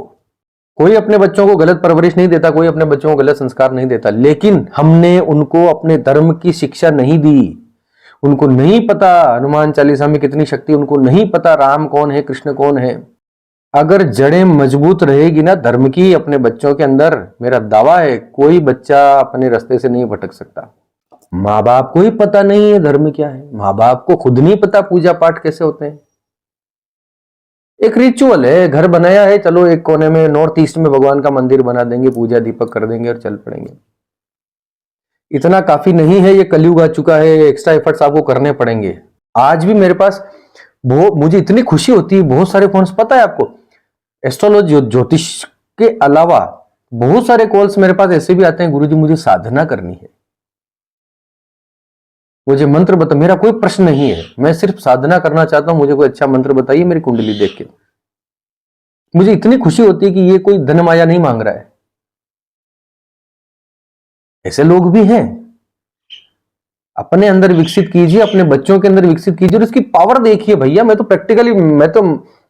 कोई अपने बच्चों को गलत परवरिश नहीं देता, कोई अपने बच्चों को गलत संस्कार नहीं देता, लेकिन हमने उनको अपने धर्म की शिक्षा नहीं दी। उनको नहीं पता हनुमान चालीसा में कितनी शक्ति, उनको नहीं पता राम कौन है, कृष्ण कौन है। अगर जड़ें मजबूत रहेगी ना धर्म की अपने बच्चों के अंदर, मेरा दावा है कोई बच्चा अपने रास्ते से नहीं भटक सकता। माँ बाप को ही पता नहीं है धर्म क्या है, माँ बाप को खुद नहीं पता पूजा पाठ कैसे होते हैं। एक रिचुअल है, घर बनाया है, चलो एक कोने में नॉर्थ ईस्ट में भगवान का मंदिर बना देंगे, पूजा दीपक कर देंगे और चल पड़ेंगे। इतना काफी नहीं है, ये कलयुग आ चुका है, एक्स्ट्रा एफर्ट्स आपको करने पड़ेंगे। आज भी मेरे पास मुझे इतनी खुशी होती है, बहुत सारे फोन्स, पता है आपको, एस्ट्रोलॉजी ज्योतिष के अलावा बहुत सारे कॉल्स मेरे पास ऐसे भी आते हैं, गुरुजी मुझे साधना करनी है, मुझे मंत्र बता, मेरा कोई प्रश्न नहीं है, मैं सिर्फ साधना करना चाहता हूं, मुझे कोई अच्छा मंत्र बताइए मेरी कुंडली देख के। मुझे इतनी खुशी होती है कि ये कोई धन माया नहीं मांग रहा है। ऐसे लोग भी हैं। अपने अंदर विकसित कीजिए, अपने बच्चों के अंदर विकसित कीजिए और इसकी पावर देखिए भैया। मैं तो प्रैक्टिकली, मैं तो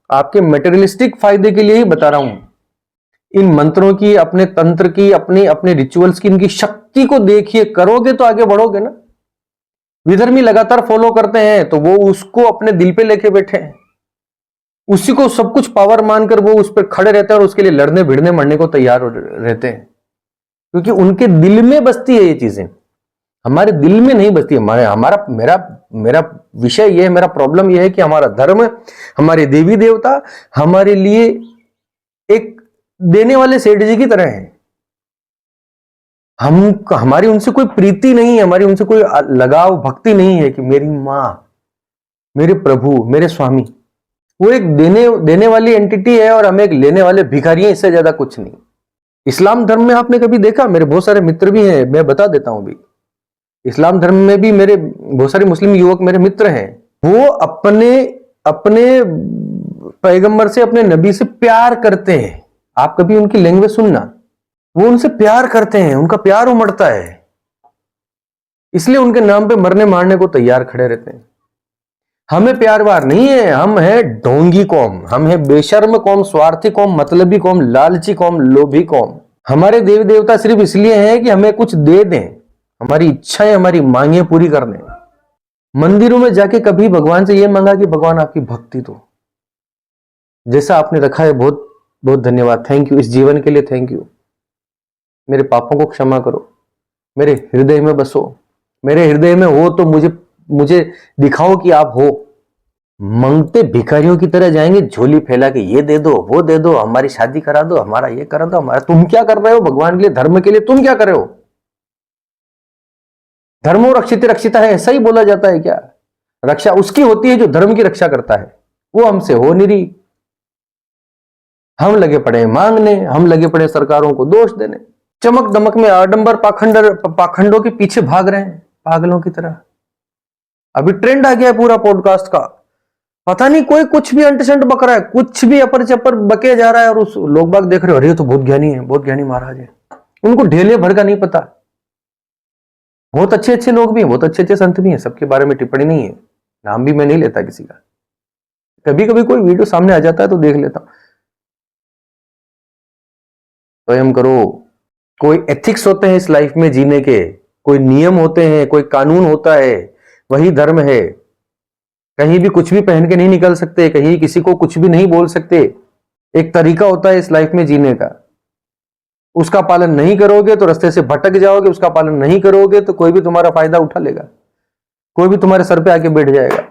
आपके मटेरियलिस्टिक फायदे के लिए ही बता रहा हूं। इन मंत्रों की, अपने तंत्र की, अपने रिचुअल्स की, इनकी शक्ति को देखिए, करोगे तो आगे बढ़ोगे ना। विधर्मी लगातार फॉलो करते हैं तो वो उसको अपने दिल पे लेके बैठे हैं, उसी को सब कुछ पावर मानकर वो उस पर खड़े रहते हैं और उसके लिए लड़ने भिड़ने मरने को तैयार रहते हैं, क्योंकि उनके दिल में बसती है ये चीजें, हमारे दिल में नहीं बसती है। हमारा मेरा विषय ये है, मेरा प्रॉब्लम ये है कि हमारा धर्म, हमारे देवी देवता हमारे लिए एक देने वाले सेठ जी की तरह है। हमारी उनसे कोई प्रीति नहीं है, हमारी उनसे कोई लगाव भक्ति नहीं है कि मेरी मां, मेरे प्रभु, मेरे स्वामी, वो एक देने वाली एंटिटी है और हम एक लेने वाले भिखारी हैं, इससे ज्यादा कुछ नहीं। इस्लाम धर्म में आपने कभी देखा, मेरे बहुत सारे मित्र भी हैं, मैं बता देता हूं भी, इस्लाम धर्म में भी मेरे बहुत सारे मुस्लिम युवक मेरे मित्र हैं, वो अपने पैगंबर से, अपने नबी से प्यार करते हैं। आप कभी उनकी लैंग्वेज सुनना, वो उनसे प्यार करते हैं, उनका प्यार उमड़ता है, इसलिए उनके नाम पे मरने मारने को तैयार खड़े रहते हैं। हमें प्यार वार नहीं है, हम है ढोंगी कौम, हम है बेशर्म कौम, स्वार्थी कौम, मतलबी कौम, लालची कौम, लोभी कौम। हमारे देवी देवता सिर्फ इसलिए हैं कि हमें कुछ दे दें, हमारी इच्छाएं, हमारी मांगे पूरी कर दें। मंदिरों में जाके कभी भगवान से यह मांगा कि भगवान आपकी भक्ति दो, जैसा आपने रखा है, बहुत बहुत धन्यवाद, थैंक यू, इस जीवन के लिए थैंक यू, मेरे पापों को क्षमा करो, मेरे हृदय में बसो, मेरे हृदय में हो तो मुझे दिखाओ कि आप हो। मांगते भिखारियों की तरह जाएंगे, झोली फैला के ये दे दो, वो दे दो, हमारी शादी करा दो, हमारा ये करा दो, हमारा। तुम क्या कर रहे हो भगवान के लिए, धर्म के लिए तुम क्या कर रहे हो? धर्मो रक्षित रक्षिता है, ऐसा ही बोला जाता है क्या? रक्षा उसकी होती है जो धर्म की रक्षा करता है, वो हमसे हो नहीं रही। हम लगे पड़े मांगने, हम लगे पड़े सरकारों को दोष देने, चमक दमक में आडंबर पाखंडों के पीछे भाग रहे हैं पागलों की तरह। अभी ट्रेंड आ गया है पूरा पॉडकास्ट का, पता नहीं कोई कुछ भी अंटशंट बक रहा है, कुछ भी अपर चपर बके जा रहा है, और उस लोग बाग देख रहे हो, अरे तो बहुत ज्ञानी है, बहुत ज्ञानी महाराज है, उनको ढेले भर का नहीं पता। बहुत अच्छे अच्छे लोग भी हैं, बहुत अच्छे अच्छे संत भी हैं, सबके बारे में टिप्पणी नहीं है, नाम भी मैं नहीं लेता किसी का, कभी कभी कोई वीडियो सामने आ जाता है तो देख लेता हूं। स्वयं करो, कोई एथिक्स होते हैं इस लाइफ में जीने के, कोई नियम होते हैं, कोई कानून होता है, वही धर्म है। कहीं भी कुछ भी पहन के नहीं निकल सकते, कहीं किसी को कुछ भी नहीं बोल सकते। एक तरीका होता है इस लाइफ में जीने का, उसका पालन नहीं करोगे तो रास्ते से भटक जाओगे, उसका पालन नहीं करोगे तो कोई भी तुम्हारा फायदा उठा लेगा, कोई भी तुम्हारे सर पे आके बैठ जाएगा।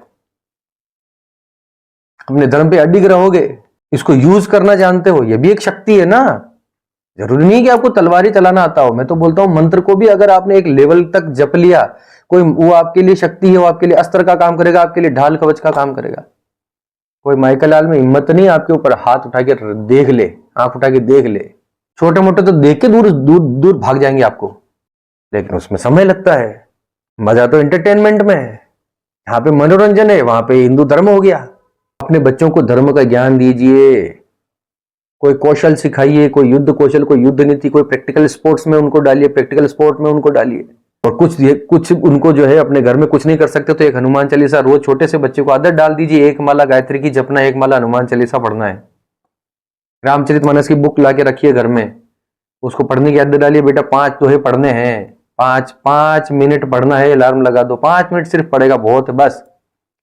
अपने धर्म पे अडिग रहोगे, इसको यूज करना जानते हो, यह भी एक शक्ति है ना। जरूरी नहीं कि आपको तलवारी चलाना आता हो, मैं तो बोलता हूं मंत्र को भी अगर आपने एक लेवल तक जप लिया, कोई वो आपके लिए शक्ति है, वो आपके लिए अस्त्र का काम करेगा, आपके लिए ढाल कवच का काम करेगा। कोई माइकल लाल में हिम्मत नहीं आपके ऊपर हाथ उठा के देख ले, आंख उठा के देख ले। छोटे मोटे तो देख के दूर दूर दूर भाग जाएंगे आपको, लेकिन उसमें समय लगता है। मजा तो एंटरटेनमेंट में है, यहाँ पे मनोरंजन है, वहां पे हिंदू धर्म हो गया। अपने बच्चों को धर्म का ज्ञान दीजिए, कोई कौशल सिखाइए, कोई युद्ध कौशल, कोई युद्ध नीति, कोई प्रैक्टिकल स्पोर्ट्स में उनको डालिए, प्रैक्टिकल स्पोर्ट में उनको डालिए। और कुछ उनको जो है अपने घर में कुछ नहीं कर सकते तो एक हनुमान चालीसा रोज छोटे से बच्चे को आदत डाल दीजिए, एक माला गायत्री की जपना, एक माला हनुमान चालीसा पढ़ना है। रामचरितमानस की बुक ला के रखिए घर में, उसको पढ़ने की आदत डालिए। बेटा 5 दोहे पढ़ने हैं, 5 मिनट पढ़ना है, अलार्म लगा दो, 5 मिनट सिर्फ पढ़ेगा, बहुत है बस।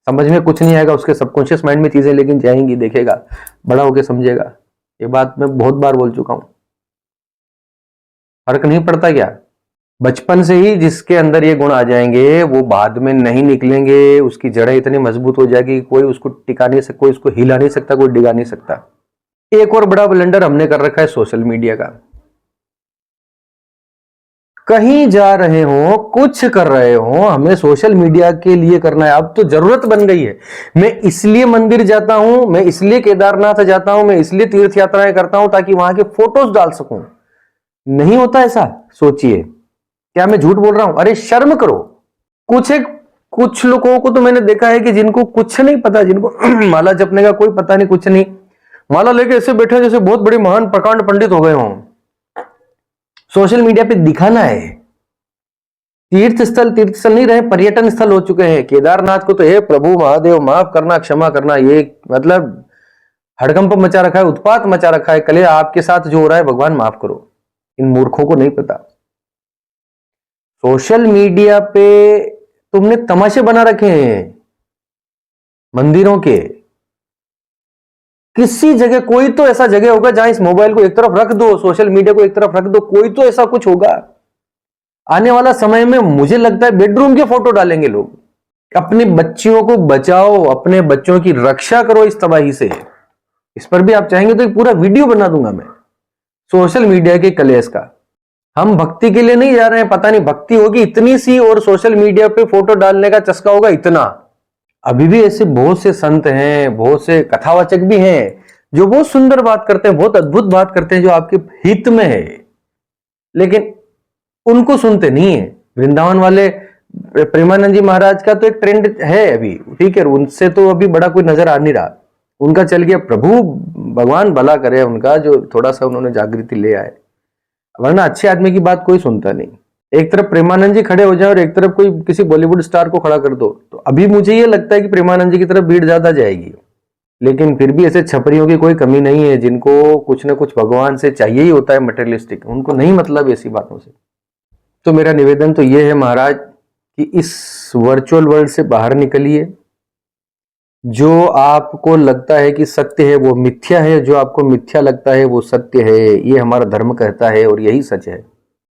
समझ में कुछ नहीं आएगा, उसके सबकॉन्शियस माइंड में चीजें लेकिन जाएंगी, देखेगा, बड़ा होके समझेगा। ये बात मैं बहुत बार बोल चुका हूं। फर्क नहीं पड़ता क्या? बचपन से ही जिसके अंदर ये गुण आ जाएंगे वो बाद में नहीं निकलेंगे, उसकी जड़ें इतनी मजबूत हो जाएगी कोई उसको टिका नहीं सकता, कोई उसको हिला नहीं सकता, कोई डिगा नहीं सकता। एक और बड़ा ब्लंडर हमने कर रखा है सोशल मीडिया का। कहीं जा रहे हो, कुछ कर रहे हो, हमें सोशल मीडिया के लिए करना है। अब तो जरूरत बन गई है। मैं इसलिए मंदिर जाता हूं, मैं इसलिए केदारनाथ जाता हूं, मैं इसलिए तीर्थ यात्राएं करता हूं ताकि वहां के फोटोज डाल सकूं। नहीं होता ऐसा? सोचिए, क्या मैं झूठ बोल रहा हूं? अरे शर्म करो। कुछ लोगों को तो मैंने देखा है कि जिनको कुछ नहीं पता, जिनको माला जपने का कोई पता नहीं, कुछ नहीं, माला लेके ऐसे बैठे जैसे बहुत बड़े महान प्रकांड पंडित हो गए हों। सोशल मीडिया पे दिखाना है। तीर्थ स्थल नहीं रहे, पर्यटन स्थल हो चुके हैं। केदारनाथ को तो हे प्रभु महादेव माफ करना, क्षमा करना, ये मतलब हड़कंप मचा रखा है, उत्पात मचा रखा है। कल आपके साथ जो हो रहा है भगवान माफ करो। इन मूर्खों को नहीं पता। सोशल मीडिया पे तुमने तमाशे बना रखे हैं मंदिरों के। किसी जगह कोई तो ऐसा जगह होगा जहां इस मोबाइल को एक तरफ रख दो, सोशल मीडिया को एक तरफ रख दो, कोई तो ऐसा कुछ होगा। आने वाला समय में मुझे लगता है बेडरूम के फोटो डालेंगे लोग। अपने बच्चियों को बचाओ, अपने बच्चों की रक्षा करो इस तबाही से। इस पर भी आप चाहेंगे तो एक पूरा वीडियो बना दूंगा मैं सोशल मीडिया के कलेश का। हम भक्ति के लिए नहीं जा रहे हैं, पता नहीं भक्ति होगी इतनी सी और सोशल मीडिया पे फोटो डालने का चस्का होगा इतना। अभी भी ऐसे बहुत से संत हैं, बहुत से कथावाचक भी हैं जो बहुत सुंदर बात करते हैं, बहुत अद्भुत बात करते हैं, जो आपके हित में है, लेकिन उनको सुनते नहीं है। वृंदावन वाले प्रेमानंद जी महाराज का तो एक ट्रेंड है अभी, ठीक है, उनसे तो अभी बड़ा कोई नजर आ नहीं रहा। उनका चल गया, प्रभु भगवान भला करे उनका, जो थोड़ा सा उन्होंने जागृति ले आए, वरना अच्छे आदमी की बात कोई सुनता नहीं। एक तरफ प्रेमानंद जी खड़े हो जाए और एक तरफ कोई किसी बॉलीवुड स्टार को खड़ा कर दो, तो अभी मुझे ये लगता है कि प्रेमानंद जी की तरफ भीड़ ज्यादा जाएगी। लेकिन फिर भी ऐसे छपरियों की कोई कमी नहीं है जिनको कुछ ना कुछ भगवान से चाहिए ही होता है, मटेरियलिस्टिक, उनको नहीं मतलब ऐसी बातों से। तो मेरा निवेदन तो ये है महाराज कि इस वर्चुअल वर्ल्ड से बाहर निकलिए। जो आपको लगता है कि सत्य है वो मिथ्या है, जो आपको मिथ्या लगता है वो सत्य है, ये हमारा धर्म कहता है और यही सच है।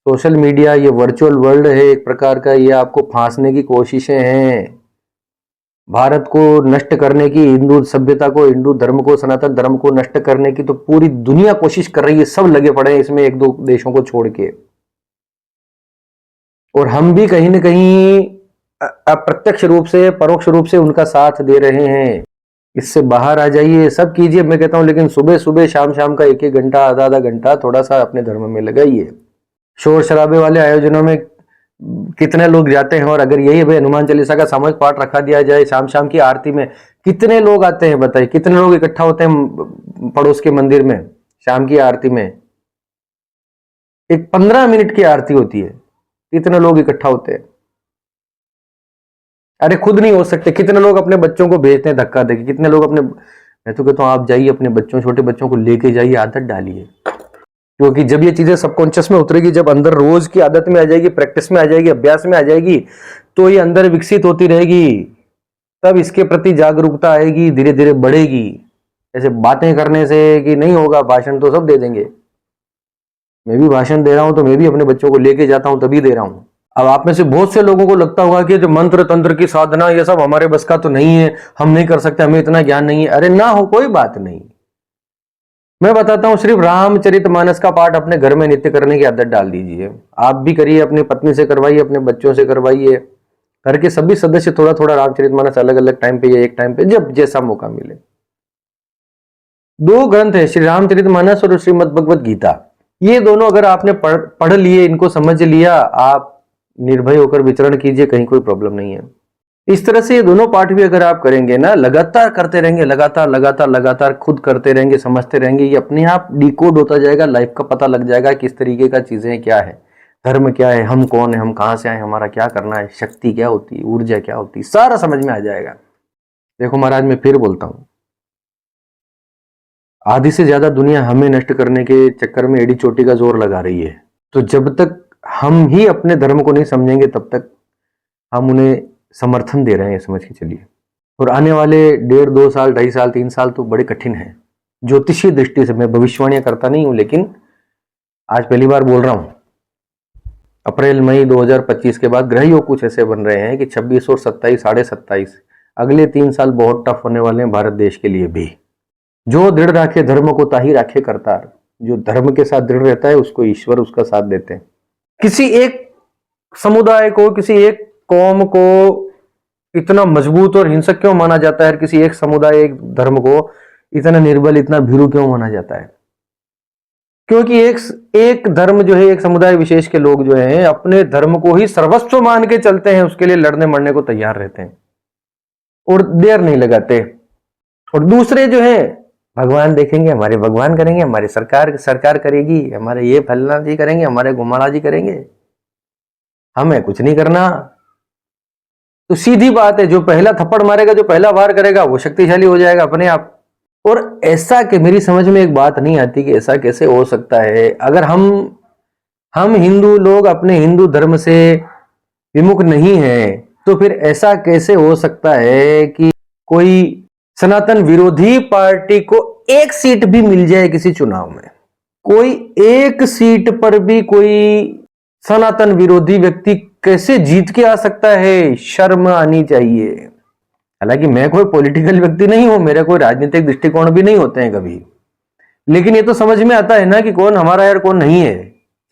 सोशल मीडिया ये वर्चुअल वर्ल्ड है एक प्रकार का, ये आपको फांसने की कोशिशें हैं, भारत को नष्ट करने की, हिंदू सभ्यता को, हिंदू धर्म को, सनातन धर्म को नष्ट करने की तो पूरी दुनिया कोशिश कर रही है, सब लगे पड़े हैं इसमें, 1-2 देशों को छोड़ के। और हम भी कहीं ना कहीं अप्रत्यक्ष रूप से, परोक्ष रूप से उनका साथ दे रहे हैं। इससे बाहर आ जाइए, सब कीजिए मैं कहता हूं, लेकिन सुबह सुबह शाम शाम का 1-1 घंटा, आधा घंटा थोड़ा सा अपने धर्म में लगाइए। शोर शराबे वाले आयोजनों में कितने लोग जाते हैं, और अगर यही भाई हनुमान चालीसा का सामूहिक पाठ रखा दिया जाए शाम शाम की आरती में, कितने लोग आते हैं बताइए, कितने लोग इकट्ठा होते हैं पड़ोस के मंदिर में शाम की आरती में। एक 15 मिनट की आरती होती है, कितने लोग इकट्ठा होते हैं। अरे खुद नहीं हो सकते, कितने लोग अपने बच्चों को भेजते हैं धक्का देके, कितने लोग अपने, मैं तो कहता हूं आप जाइए अपने बच्चों, छोटे बच्चों को लेके जाइए, आदत डालिए। क्योंकि जब ये चीजें सबकॉन्शियस में उतरेगी, जब अंदर रोज की आदत में आ जाएगी, प्रैक्टिस में आ जाएगी, अभ्यास में आ जाएगी, तो ये अंदर विकसित होती रहेगी, तब इसके प्रति जागरूकता आएगी, धीरे धीरे बढ़ेगी। ऐसे बातें करने से कि नहीं होगा, भाषण तो सब दे देंगे। मैं भी भाषण दे रहा हूं तो मैं भी अपने बच्चों को लेके जाता हूं, तभी दे रहा हूं। अब आप में से बहुत से लोगों को लगता होगा कि जो मंत्र तंत्र की साधना ये सब हमारे बस का तो नहीं है, हम नहीं कर सकते, हमें इतना ज्ञान नहीं है। अरे ना हो, कोई बात नहीं, मैं बताता हूं, सिर्फ रामचरितमानस का पाठ अपने घर में नित्य करने की आदत डाल दीजिए। आप भी करिए, अपनी पत्नी से करवाइए, अपने बच्चों से करवाइए, घर के सभी सदस्य थोड़ा थोड़ा रामचरितमानस अलग अलग टाइम पे या एक टाइम पे, जब जैसा मौका मिले। दो ग्रंथ है, श्री रामचरितमानस और श्रीमद् भगवत गीता। ये दोनों अगर आपने पढ़ लिए, इनको समझ लिया, आप निर्भय होकर विचरण कीजिए, कहीं कोई प्रॉब्लम नहीं है। इस तरह से ये दोनों पाठ भी अगर आप करेंगे ना, लगातार करते रहेंगे, लगातार लगातार लगातार खुद करते रहेंगे, समझते रहेंगे, ये अपने आप डिकोड होता जाएगा, लाइफ का पता लग जाएगा किस तरीके का चीजें क्या है, धर्म क्या है, हम कौन है, हम कहाँ से आए, हमारा क्या करना है, शक्ति क्या होती है, ऊर्जा क्या होती है, सारा समझ में आ जाएगा। देखो महाराज, मैं फिर बोलता हूं, आधी से ज्यादा दुनिया हमें नष्ट करने के चक्कर में एड़ी चोटी का जोर लगा रही है। तो जब तक हम ही अपने धर्म को नहीं समझेंगे, तब तक हम उन्हें समर्थन दे रहे हैं, समझ के चलिए। और आने वाले 1.5 2 साल, 2.5 साल, 3 साल तो बड़े कठिन हैं ज्योतिषीय दृष्टि से। मैं भविष्यवाणियां करता नहीं हूं, लेकिन आज पहली बार बोल रहा हूं। अप्रैल मई 2025 के बाद ग्रह योग कुछ ऐसे बन रहे हैं कि 26 और 27, 27.5 अगले 3 साल बहुत टफ होने वाले हैं भारत देश के लिए भी। जो दृढ़ राखे धर्म को ताही राखे करतार, जो धर्म के साथ दृढ़ रहता है उसको ईश्वर उसका साथ देते हैं। किसी एक समुदाय को, किसी एक कौम को इतना मजबूत और हिंसक क्यों माना जाता है? किसी एक समुदाय, एक धर्म को इतना निर्बल, इतना भीरू क्यों माना जाता है? क्योंकि एक धर्म जो है, एक समुदाय विशेष के लोग जो हैं, अपने धर्म को ही सर्वस्व मान के चलते हैं, उसके लिए लड़ने मरने को तैयार रहते हैं और देर नहीं लगाते। और दूसरे जो है, भगवान देखेंगे, हमारे भगवान करेंगे, हमारी सरकार करेगी, हमारे ये फलना जी करेंगे, हमारे घुमाना जी करेंगे, हमें कुछ नहीं करना। तो सीधी बात है, जो पहला थप्पड़ मारेगा, जो पहला वार करेगा, वो शक्तिशाली हो जाएगा अपने आप। और ऐसा कि मेरी समझ में एक बात नहीं आती कि ऐसा कैसे हो सकता है। अगर हम हिंदू लोग अपने हिंदू धर्म से विमुख नहीं हैं, तो फिर ऐसा कैसे हो सकता है कि कोई सनातन विरोधी पार्टी को एक सीट भी मिल जाए किसी चुनाव में? कोई एक सीट पर भी कोई सनातन विरोधी व्यक्ति कैसे जीत के आ सकता है? शर्म आनी चाहिए। हालांकि मैं कोई पॉलिटिकल व्यक्ति नहीं हूं, मेरे कोई राजनीतिक दृष्टिकोण भी नहीं होते हैं कभी, लेकिन ये तो समझ में आता है ना कि कौन हमारा है और कौन नहीं है।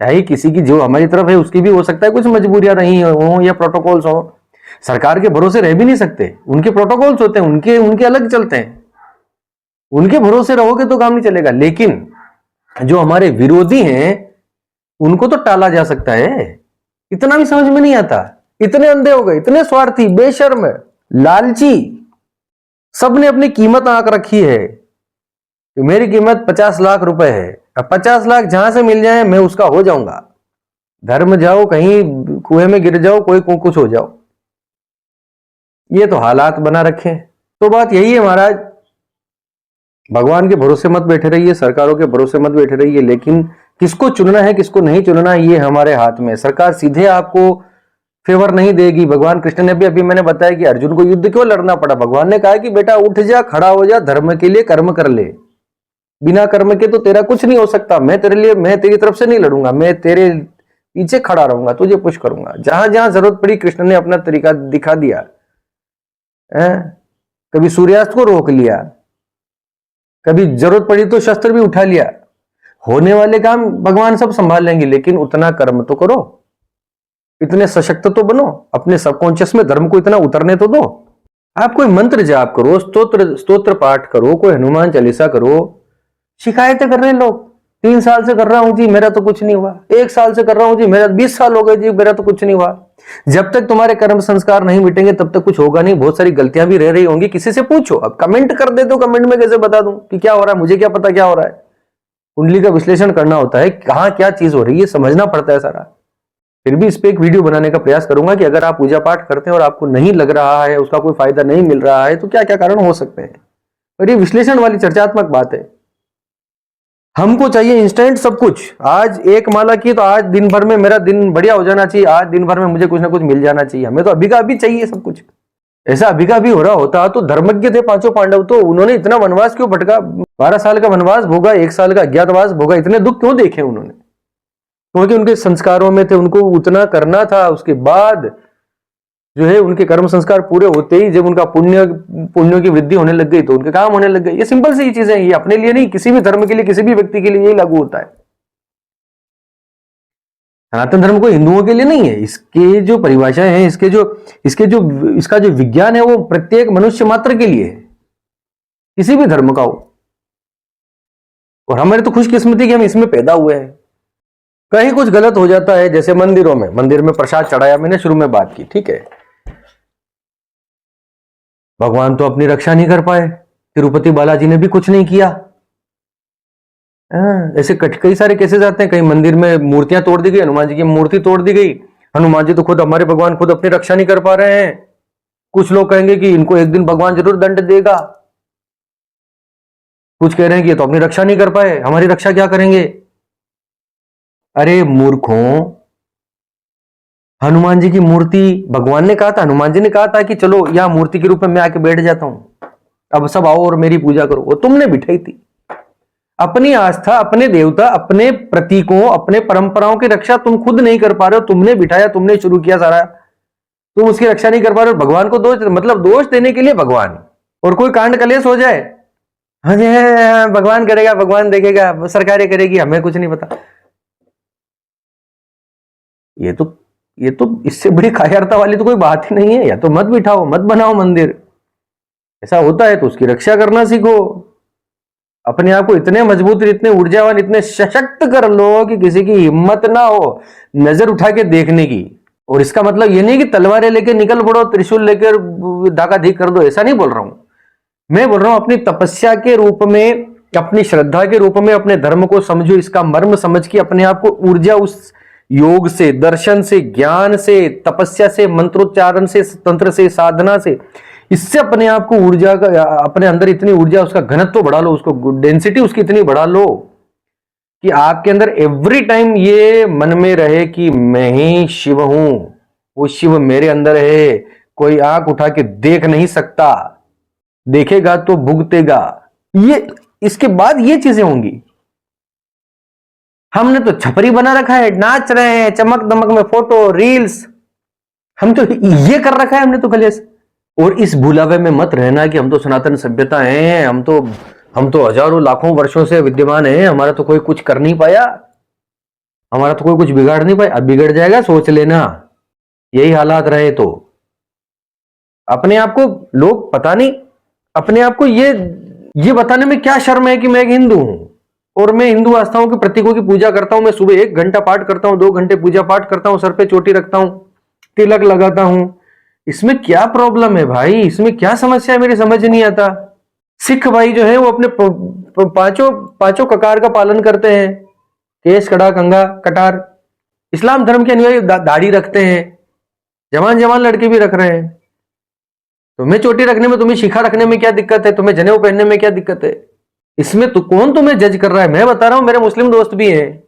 चाहे किसी की, जो हमारी तरफ है उसकी भी हो सकता है कुछ मजबूरियां रही हो या प्रोटोकॉल्स हो। सरकार के भरोसे रह भी नहीं सकते, उनके प्रोटोकॉल्स होते हैं, उनके अलग चलते हैं। उनके भरोसे रहोगे तो काम नहीं चलेगा। लेकिन जो हमारे विरोधी हैं उनको तो टाला जा सकता है। इतना भी समझ में नहीं आता। इतने अंधे हो गए, इतने स्वार्थी, बेशर्म, लालची, सबने अपनी कीमत आंक रखी है। मेरी कीमत 50 लाख रुपए है, अब 50 लाख जहां से मिल जाए मैं उसका हो जाऊंगा। धर्म जाओ, कहीं कुएं में गिर जाओ, कोई कुछ हो जाओ। ये तो हालात बना रखे हैं। तो बात यही है महाराज, भगवान के भरोसे मत बैठे रहिए, सरकारों के भरोसे मत बैठे रहिए, लेकिन किसको चुनना है, किसको नहीं चुनना है, ये हमारे हाथ में। सरकार सीधे आपको फेवर नहीं देगी। भगवान कृष्ण ने भी, अभी मैंने बताया कि अर्जुन को युद्ध क्यों लड़ना पड़ा। भगवान ने कहा कि बेटा उठ जा, खड़ा हो जा, धर्म के लिए कर्म कर ले। बिना कर्म के तो तेरा कुछ नहीं हो सकता। मैं तेरी तरफ से नहीं लड़ूंगा, मैं तेरे पीछे खड़ा रहूंगा, तुझे पुश करूंगा। जहां जहां जरूरत पड़ी कृष्ण ने अपना तरीका दिखा दिया। कभी सूर्यास्त को रोक लिया, कभी जरूरत पड़ी तो शस्त्र भी उठा लिया। होने वाले काम भगवान सब संभाल लेंगे, लेकिन उतना कर्म तो करो, इतने सशक्त तो बनो, अपने सबकॉन्शियस में धर्म को इतना उतरने तो दो। आप कोई मंत्र जाप करो, स्तोत्र पाठ करो, कोई हनुमान चालीसा करो। शिकायतें कर रहे हैं लोग, 3 साल से कर रहा हूं जी, मेरा तो कुछ नहीं हुआ। 1 साल से कर रहा हूं जी, मेरा 20 साल हो गए जी, मेरा तो कुछ नहीं हुआ। जब तक तुम्हारे कर्म संस्कार नहीं मिटेंगे तब तक कुछ होगा नहीं। बहुत सारी गलतियां भी रह रही होंगी, किसी से पूछो। अब कमेंट कर दे तो कमेंट में कैसे बता दूं कि क्या हो रहा है? मुझे क्या पता क्या हो रहा है? कुंडली का विश्लेषण करना होता है, कहां क्या चीज हो रही है, समझना पड़ता है सारा। फिर भी इस पे एक वीडियो बनाने का प्रयास करूंगा कि अगर आप पूजा पाठ करते हैं और आपको नहीं लग रहा है, उसका कोई फायदा नहीं मिल रहा है, तो क्या क्या कारण हो सकते हैं। और ये विश्लेषण वाली चर्चात्मक बात है। हमको चाहिए इंस्टेंट सब कुछ। आज एक माला की तो आज दिन भर में मेरा दिन बढ़िया हो जाना चाहिए, आज दिन भर में मुझे कुछ ना कुछ मिल जाना चाहिए। हमें तो अभी का अभी चाहिए सब कुछ। ऐसा अभी का अभी हो रहा होता तो धर्मज्ञ थे 5 पांडव, तो उन्होंने इतना वनवास क्यों भटका? 12 साल का वनवास भोगा, 1 साल का अज्ञातवास भोगा। इतने दुख क्यों देखे उन्होंने? क्योंकि उनके संस्कारों में थे, उनको उतना करना था। उसके बाद जो है उनके कर्म संस्कार पूरे होते ही जब उनका पुण्यों की वृद्धि होने लग गई तो उनके काम होने लग गए। ये सिंपल सी चीजें हैं, ये अपने लिए नहीं, किसी भी धर्म के लिए, किसी भी व्यक्ति के लिए यही लागू होता है। सनातन धर्म को हिंदुओं के लिए नहीं है। इसके जो परिभाषाएं हैं, इसका जो विज्ञान है, वो प्रत्येक मनुष्य मात्र के लिए है, किसी भी धर्म का हो। और हमारी तो खुशकिस्मती कि हम इसमें पैदा हुए हैं। कहीं कुछ गलत हो जाता है, जैसे मंदिर में प्रसाद चढ़ाया, मैंने शुरू में बात की, ठीक है, भगवान तो अपनी रक्षा नहीं कर पाए, तिरुपति बालाजी ने भी कुछ नहीं किया। ऐसे कई सारे केसेस आते हैं, कहीं मंदिर में मूर्तियां तोड़ दी गई, हनुमान जी की मूर्ति तोड़ दी गई, हनुमान जी तो खुद, हमारे भगवान खुद अपनी रक्षा नहीं कर पा रहे हैं। कुछ लोग कहेंगे कि इनको एक दिन भगवान जरूर दंड देगा, कुछ कह रहे हैं कि ये तो अपनी रक्षा नहीं कर पाए, हमारी रक्षा क्या करेंगे। अरे मूर्खों, हनुमान जी की मूर्ति, भगवान ने कहा था, हनुमान जी ने कहा था कि चलो यहां मूर्ति के रूप में मैं आके बैठ जाता हूं, अब सब आओ और मेरी पूजा करो, वो तुमने बिठाई थी। अपनी आस्था, अपने देवता, अपने प्रतीकों, अपने परंपराओं की रक्षा तुम खुद नहीं कर पा रहे हो, तुमने बिठाया, तुमने शुरू किया सारा, तुम उसकी रक्षा नहीं कर पा रहे हो। भगवान को दोष, मतलब दोष देने के लिए भगवान, और कोई कांड कलेश हो जाए, हाँ जी भगवान करेगा, भगवान देखेगा, सरकारें करेगी, हमें कुछ नहीं पता। ये तो इससे बड़ी कायरता वाली तो कोई बात ही नहीं है। या तो मत बिठाओ, मत बनाओ मंदिर, ऐसा होता है तो उसकी रक्षा करना सीखो। अपने आप को इतने मजबूत, इतने ऊर्जावान, इतने सशक्त कर लो कि किसी की हिम्मत ना हो नजर उठा के देखने की। और इसका मतलब ये नहीं कि तलवारें लेके निकल पड़ो, त्रिशूल लेकर धाका धी कर दो, ऐसा नहीं बोल रहा हूं। मैं बोल रहा हूं अपनी तपस्या के रूप में, अपनी श्रद्धा के रूप में अपने धर्म को समझो, इसका मर्म समझ के अपने आप को ऊर्जा, उस योग से, दर्शन से, ज्ञान से, तपस्या से, मंत्रोच्चारण से, तंत्र से, साधना से, इससे अपने आप को ऊर्जा का, अपने अंदर इतनी ऊर्जा, उसका घनत्व बढ़ा लो, उसको डेंसिटी उसकी इतनी बढ़ा लो कि आपके अंदर एवरी टाइम ये मन में रहे कि मैं ही शिव हूं, वो शिव मेरे अंदर है, कोई आंख उठा के देख नहीं सकता, देखेगा तो भुगतेगा। ये इसके बाद ये चीजें होंगी। हमने तो छपरी बना रखा है, नाच रहे हैं चमक दमक में, फोटो रील्स, हम तो ये कर रखा है हमने तो कलेश। और इस भुलावे में मत रहना कि हम तो सनातन सभ्यता हैं, हम तो हजारों लाखों वर्षों से विद्यमान हैं, हमारा तो कोई कुछ कर नहीं पाया, हमारा तो कोई कुछ बिगाड़ नहीं पाया। अब बिगड़ जाएगा सोच लेना, यही हालात रहे तो। अपने आप को लोग, पता नहीं अपने आप को ये बताने में क्या शर्म है कि मैं एक हिंदू हूं और मैं हिंदू आस्थाओं के प्रतीकों की पूजा करता हूं। मैं सुबह 1 घंटा पाठ करता हूं, 2 घंटे पूजा पाठ करता हूं, सर पे चोटी रखता हूं, तिलक लगाता हूं। इसमें क्या प्रॉब्लम है भाई, इसमें क्या समस्या है, मेरी समझ नहीं आता। सिख भाई जो है वो अपने पांचों ककार का पालन करते हैं, केश, कड़ा, कंघा, कटार। इस्लाम धर्म के अनुयायी दाढ़ी रखते हैं, जवान जवान लड़के भी रख रहे हैं। तुम्हें चोटी रखने में, तुम्हें शिखा रखने में क्या दिक्कत है, तुम्हें जनेऊ पहनने में क्या दिक्कत है? इसमें तो कौन तुम्हें जज कर रहा है? मैं बता रहा हूं, मेरे मुस्लिम दोस्त भी हैं,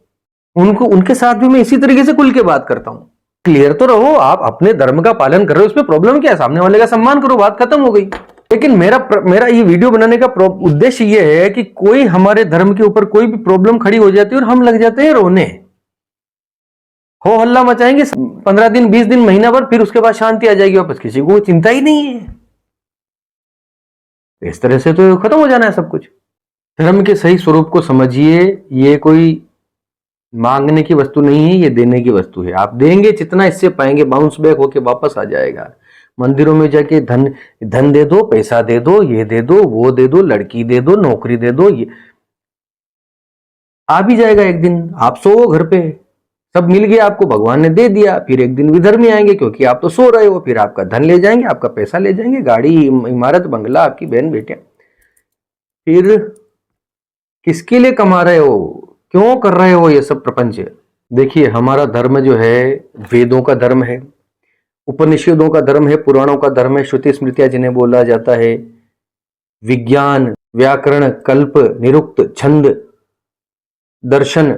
उनके साथ भी मैं इसी तरीके से खुल के बात करता हूं। क्लियर तो रहो, आप अपने धर्म का पालन कर रहे हो, उसमें प्रॉब्लम क्या है? सामने वाले का सम्मान करो, बात खत्म हो गई। लेकिन मेरा ये वीडियो बनाने का उद्देश्य ये है कि कोई हमारे धर्म के ऊपर कोई भी प्रॉब्लम खड़ी हो जाती है और हम लग जाते हैं रोने, हो हल्ला मचाएंगे 15 दिन, 20 दिन, महीना भर, फिर उसके बाद शांति आ जाएगी वापस, किसी को चिंता ही नहीं है। इस तरह से तो खत्म हो जाना है सब कुछ। धर्म के सही स्वरूप को समझिए, ये कोई मांगने की वस्तु नहीं है, ये देने की वस्तु है। आप देंगे जितना, इससे पाएंगे, बाउंस बैक होके वापस आ जाएगा। मंदिरों में जाके धन दे दो, पैसा दे दो, ये दे दो, वो दे दो, लड़की दे दो, नौकरी दे दो, ये आ भी जाएगा एक दिन। आप सो घर पे, सब मिल गया आपको, भगवान ने दे दिया, फिर एक दिन विधर्मी आएंगे क्योंकि आप तो सो रहे हो, फिर आपका धन ले जाएंगे, आपका पैसा ले जाएंगे, गाड़ी, इमारत, बंगला, आपकी बहन बेटियां। फिर किसके लिए कमा रहे हो, क्यों कर रहे हो ये सब प्रपंच? देखिए, हमारा धर्म जो है वेदों का धर्म है, उपनिषदों का धर्म है, पुराणों का धर्म है, श्रुति स्मृतियां जिन्हें बोला जाता है, विज्ञान, व्याकरण, कल्प, निरुक्त, छंद, दर्शन,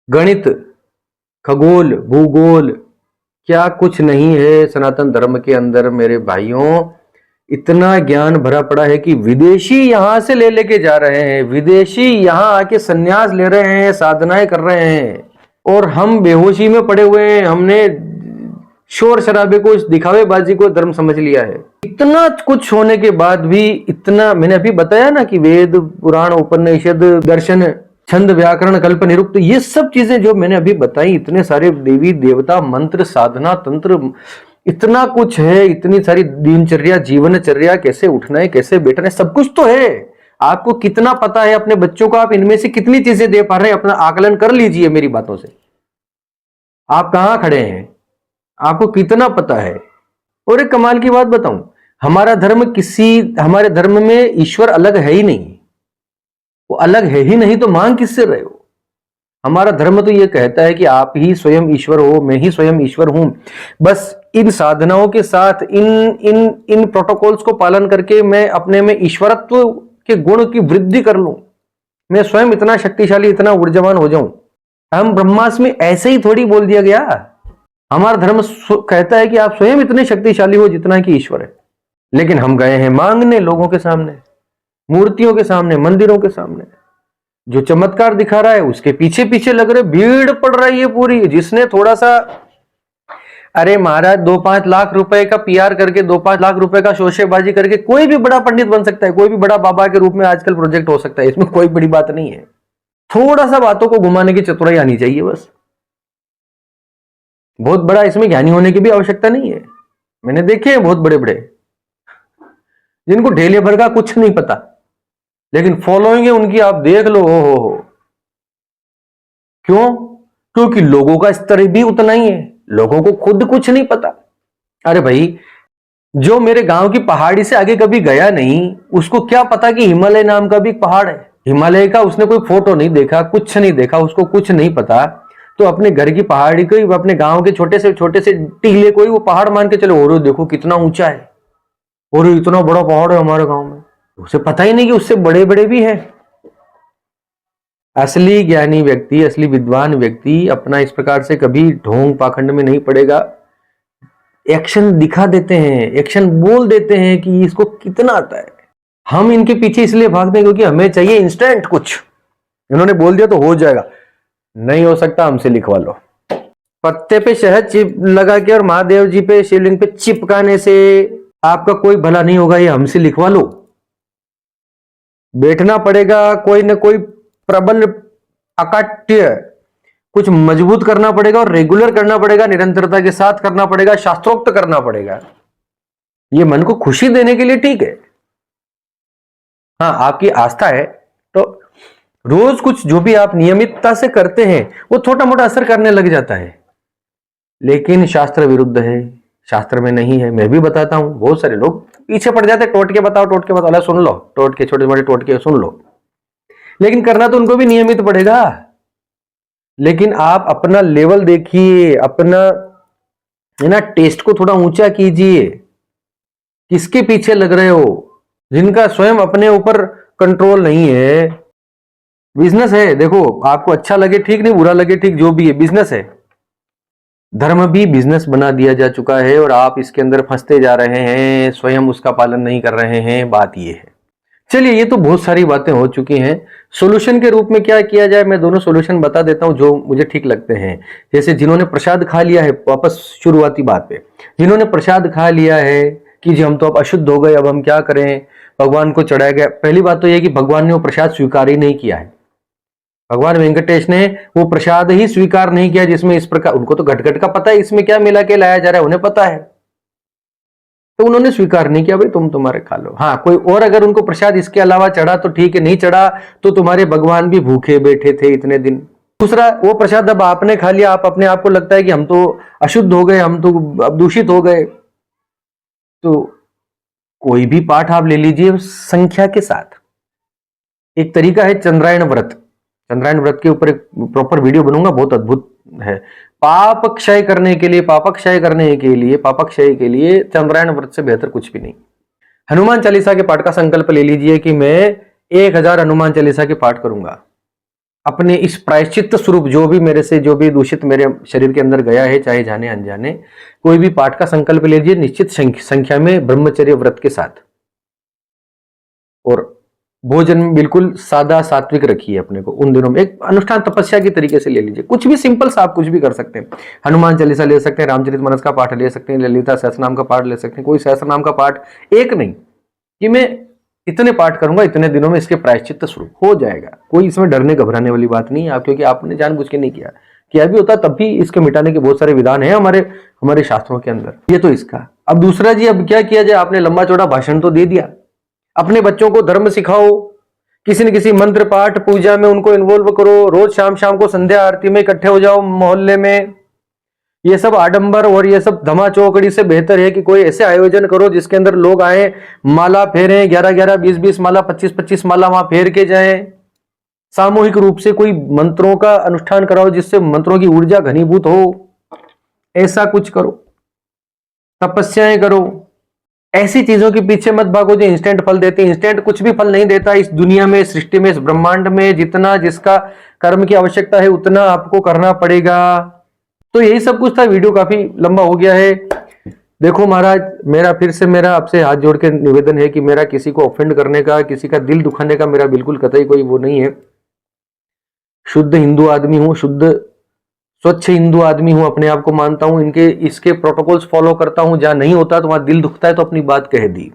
गणित, खगोल, भूगोल, क्या कुछ नहीं है सनातन धर्म के अंदर मेरे भाइयों। इतना ज्ञान भरा पड़ा है कि विदेशी यहां से लेके जा रहे हैं, विदेशी यहां आके संन्यास ले रहे हैं, साधनाएं कर रहे हैं, और हम बेहोशी में पड़े हुए हैं। हमने शोर शराबे को, इस दिखावेबाजी को धर्म समझ लिया है। इतना कुछ होने के बाद भी इतना, मैंने अभी बताया ना कि वेद, पुराण, उपनिषद, दर्शन, छंद, व्याकरण, कल्प, निरुक्त, ये सब चीजें जो मैंने अभी बताई, इतने सारे देवी देवता, मंत्र, साधना, तंत्र, इतना कुछ है, इतनी सारी दिनचर्या, जीवनचर्या, कैसे उठना है, कैसे बैठना है, सब कुछ तो है। आपको कितना पता है अपने बच्चों को, आप इनमें से कितनी चीजें दे पा रहे हैं, अपना आकलन कर लीजिए मेरी बातों से। आप कहां खड़े हैं, आपको कितना पता है। और एक कमाल की बात बताऊं, हमारे धर्म में ईश्वर अलग है ही नहीं। वो अलग है ही नहीं तो मांग किससे रहे हो। हमारा धर्म तो ये कहता है कि आप ही स्वयं ईश्वर हो, मैं ही स्वयं ईश्वर हूं। बस इन साधनाओं के साथ, इन प्रोटोकॉल्स को पालन करके मैं अपने में ईश्वरत्व के गुण की वृद्धि कर लूं, मैं स्वयं इतना शक्तिशाली, इतना ऊर्जावान हो जाऊं। हम ब्रह्मास्त्र में ऐसे ही थोड़ी बोल दिया गया। हमारा धर्म कहता है कि आप स्वयं इतने शक्तिशाली हो जितना कि ईश्वर है। लेकिन हम गए हैं मांगने लोगों के सामने, मूर्तियों के सामने, मंदिरों के सामने। जो चमत्कार दिखा रहा है उसके पीछे पीछे लग रहे, भीड़ पड़ रही है पूरी। जिसने थोड़ा सा, अरे महाराज 2-5 लाख रुपए का पीआर करके, 2-5 लाख रुपए का शोशेबाजी करके कोई भी बड़ा पंडित बन सकता है, कोई भी बड़ा बाबा के रूप में आजकल प्रोजेक्ट हो सकता है। इसमें कोई बड़ी बात नहीं है। थोड़ा सा बातों को घुमाने की चतुराई आनी चाहिए बस। बहुत बड़ा इसमें ज्ञानी होने की भी आवश्यकता नहीं है। मैंने देखे हैं बहुत बड़े बड़े जिनको ढेले भर का कुछ नहीं पता, लेकिन फॉलोइंग है उनकी, आप देख लो। हो क्यों? क्योंकि लोगों का स्तर भी उतना ही है, लोगों को खुद कुछ नहीं पता। अरे भाई, जो मेरे गांव की पहाड़ी से आगे कभी गया नहीं, उसको क्या पता कि हिमालय नाम का भी एक पहाड़ है। हिमालय का उसने कोई फोटो नहीं देखा, कुछ नहीं देखा, उसको कुछ नहीं पता। तो अपने घर की पहाड़ी को ही, अपने गांव के छोटे से टीले को ही वो पहाड़ मान के चलो, और देखो कितना ऊंचा है, और इतना बड़ा पहाड़ है हमारे गांव में। उसे पता ही नहीं कि उससे बड़े बड़े भी हैं। असली ज्ञानी व्यक्ति, असली विद्वान व्यक्ति अपना इस प्रकार से कभी ढोंग पाखंड में नहीं पड़ेगा। एक्शन दिखा देते हैं, एक्शन बोल देते हैं कि इसको कितना आता है। हम इनके पीछे इसलिए भागते हैं क्योंकि हमें चाहिए इंस्टेंट कुछ। इन्होंने बोल दिया तो हो जाएगा, नहीं हो सकता, हमसे लिखवा लो। पत्ते पे शहद चिप लगा के और महादेव जी पे, शिवलिंग पे चिपकाने से आपका कोई भला नहीं होगा, ये हमसे लिखवा लो। बैठना पड़ेगा, कोई ना कोई प्रबल अकाट्य कुछ मजबूत करना पड़ेगा, और रेगुलर करना पड़ेगा, निरंतरता के साथ करना पड़ेगा, शास्त्रोक्त करना पड़ेगा। ये मन को खुशी देने के लिए ठीक है। हाँ, आपकी आस्था है तो रोज कुछ जो भी आप नियमितता से करते हैं वो छोटा मोटा असर करने लग जाता है। लेकिन शास्त्र विरुद्ध है, शास्त्र में नहीं है। मैं भी बताता हूं, बहुत सारे लोग पीछे पड़ जाते, टोटके बताओ, टोटके बताओ। अला सुन लो, टोटके, छोटे मोटे टोटके सुन लो, लेकिन करना तो उनको भी नियमित पड़ेगा। लेकिन आप अपना लेवल देखिए, अपना है ना टेस्ट को थोड़ा ऊंचा कीजिए। किसके पीछे लग रहे हो? जिनका स्वयं अपने ऊपर कंट्रोल नहीं है। बिजनेस है, देखो, आपको अच्छा लगे ठीक, नहीं बुरा लगे ठीक, जो भी है बिजनेस है। धर्म भी बिजनेस बना दिया जा चुका है और आप इसके अंदर फंसते जा रहे हैं, स्वयं उसका पालन नहीं कर रहे हैं। बात ये है। चलिए, ये तो बहुत सारी बातें हो चुकी हैं। सॉल्यूशन के रूप में क्या किया जाए, मैं दोनों सॉल्यूशन बता देता हूं जो मुझे ठीक लगते हैं। जैसे जिन्होंने प्रसाद खा लिया है, वापस शुरुआती बात पे, जिन्होंने प्रसाद खा लिया है कि जी हम तो अब अशुद्ध हो गए, अब हम क्या करें, भगवान को चढ़ाया गया। पहली बात तो यह कि भगवान ने वो प्रसाद स्वीकार ही नहीं किया है। भगवान वेंकटेश ने वो प्रसाद ही स्वीकार नहीं किया जिसमें इस प्रकार, उनको तो घट घट का पता है इसमें क्या मिला के लाया जा रहा है, उन्हें पता है, तो उन्होंने स्वीकार नहीं किया। भाई तुम तुम्हारे खा लो। हाँ, कोई और अगर उनको प्रसाद इसके अलावा चढ़ा तो ठीक है, नहीं चढ़ा तो तुम्हारे भगवान भी भूखे बैठे थे इतने दिन। दूसरा, वो प्रसाद अब आपने खा लिया, आप अपने आप को लगता है कि हम तो अशुद्ध हो गए, हम तो अब दूषित हो गए, तो कोई भी पाठ आप ले लीजिए संख्या के साथ। एक तरीका है चंद्रायण व्रत। चंद्रायण व्रत के ऊपर एक प्रॉपर वीडियो बनूंगा, बहुत अद्भुत है। पाप क्षय करने के लिए, पापक्षय के लिए चंद्रायण व्रत से बेहतर कुछ भी नहीं। हनुमान चालीसा के पाठ का संकल्प ले लीजिए कि मैं 1000 हनुमान चालीसा के पाठ करूंगा। अपने इस प्रायश्चित स्वरूप जो भी मेरे से, जो भी दूषित मेरे शरीर के अंदर गया है, चाहे जाने अनजाने, कोई भी पाठ का संकल्प ले लीजिए निश्चित संख्या में, ब्रह्मचर्य व्रत के साथ। और भोजन बिल्कुल सादा सात्विक रखिए अपने को उन दिनों में। एक अनुष्ठान तपस्या की तरीके से ले लीजिए, कुछ भी सिंपल सा आप कुछ भी कर सकते हैं। हनुमान चालीसा ले सकते हैं, रामचरितमानस का पाठ ले सकते हैं, ललिता सहस्रनाम का पाठ ले सकते हैं। कोई सहस्रनाम का पाठ एक नहीं कि मैं इतने पाठ करूंगा इतने दिनों में, इसके प्रायश्चित स्वरूप हो जाएगा। कोई इसमें डरने घबराने वाली बात नहीं है। आप, क्योंकि आपने जानबूझ के नहीं किया भी होता तब भी इसके मिटाने के बहुत सारे विधान है हमारे शास्त्रों के अंदर। ये तो इसका। अब दूसरा जी, अब क्या किया जाए? आपने लंबा चौड़ा भाषण तो दे दिया, अपने बच्चों को धर्म सिखाओ, किसी न किसी मंत्र पाठ पूजा में उनको इन्वॉल्व करो। रोज शाम शाम को संध्या आरती में इकट्ठे हो जाओ मोहल्ले में। ये सब आडंबर और ये सब धमा चौकड़ी से बेहतर है कि कोई ऐसे आयोजन करो जिसके अंदर लोग आए, माला फेरें, 11-11, 20-20 माला, 25-25 माला वहां फेर के जाएं। सामूहिक रूप से कोई मंत्रों का अनुष्ठान कराओ जिससे मंत्रों की ऊर्जा घनीभूत हो। ऐसा कुछ करो, तपस्याएं करो। ऐसी चीजों के पीछे मत भागो जो इंस्टेंट फल देती है। इंस्टेंट कुछ भी फल नहीं देता इस दुनिया में, सृष्टि में, इस ब्रह्मांड में। जितना जिसका कर्म की आवश्यकता है उतना आपको करना पड़ेगा। तो यही सब कुछ था। वीडियो काफी लंबा हो गया है। देखो महाराज, मेरा फिर से मेरा आपसे हाथ जोड़ के निवेदन है कि मेरा किसी को ऑफेंड करने का, किसी का दिल दुखाने का मेरा बिल्कुल कतई कोई वो नहीं है। शुद्ध हिंदू आदमी हूं, शुद्ध स्वच्छ हिंदू आदमी हूं, अपने आप को मानता हूं। इनके इसके प्रोटोकॉल्स फॉलो करता हूं। जहां नहीं होता तो वहां दिल दुखता है तो अपनी बात कह दी।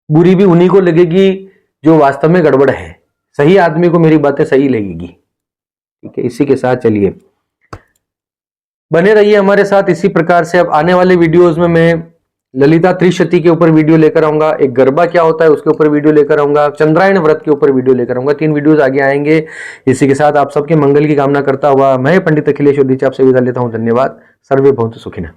बुरी भी उन्हीं को लगेगी जो वास्तव में गड़बड़ है। सही आदमी को मेरी बातें सही लगेगी। ठीक है, इसी के साथ चलिए बने रहिए हमारे साथ इसी प्रकार से। अब आने वाले वीडियोस में मैं ललिता त्रिशती के ऊपर वीडियो लेकर आऊंगा, एक गरबा क्या होता है उसके ऊपर वीडियो लेकर आऊंगा, चंद्रायण व्रत के ऊपर वीडियो लेकर आऊंगा। 3 वीडियोस आगे आएंगे। इसी के साथ आप सबके मंगल की कामना करता हुआ मैं पंडित अखिलेश उदीच आपसे विदा लेता हूं। धन्यवाद। सर्वे भवन्तु सुखिनः।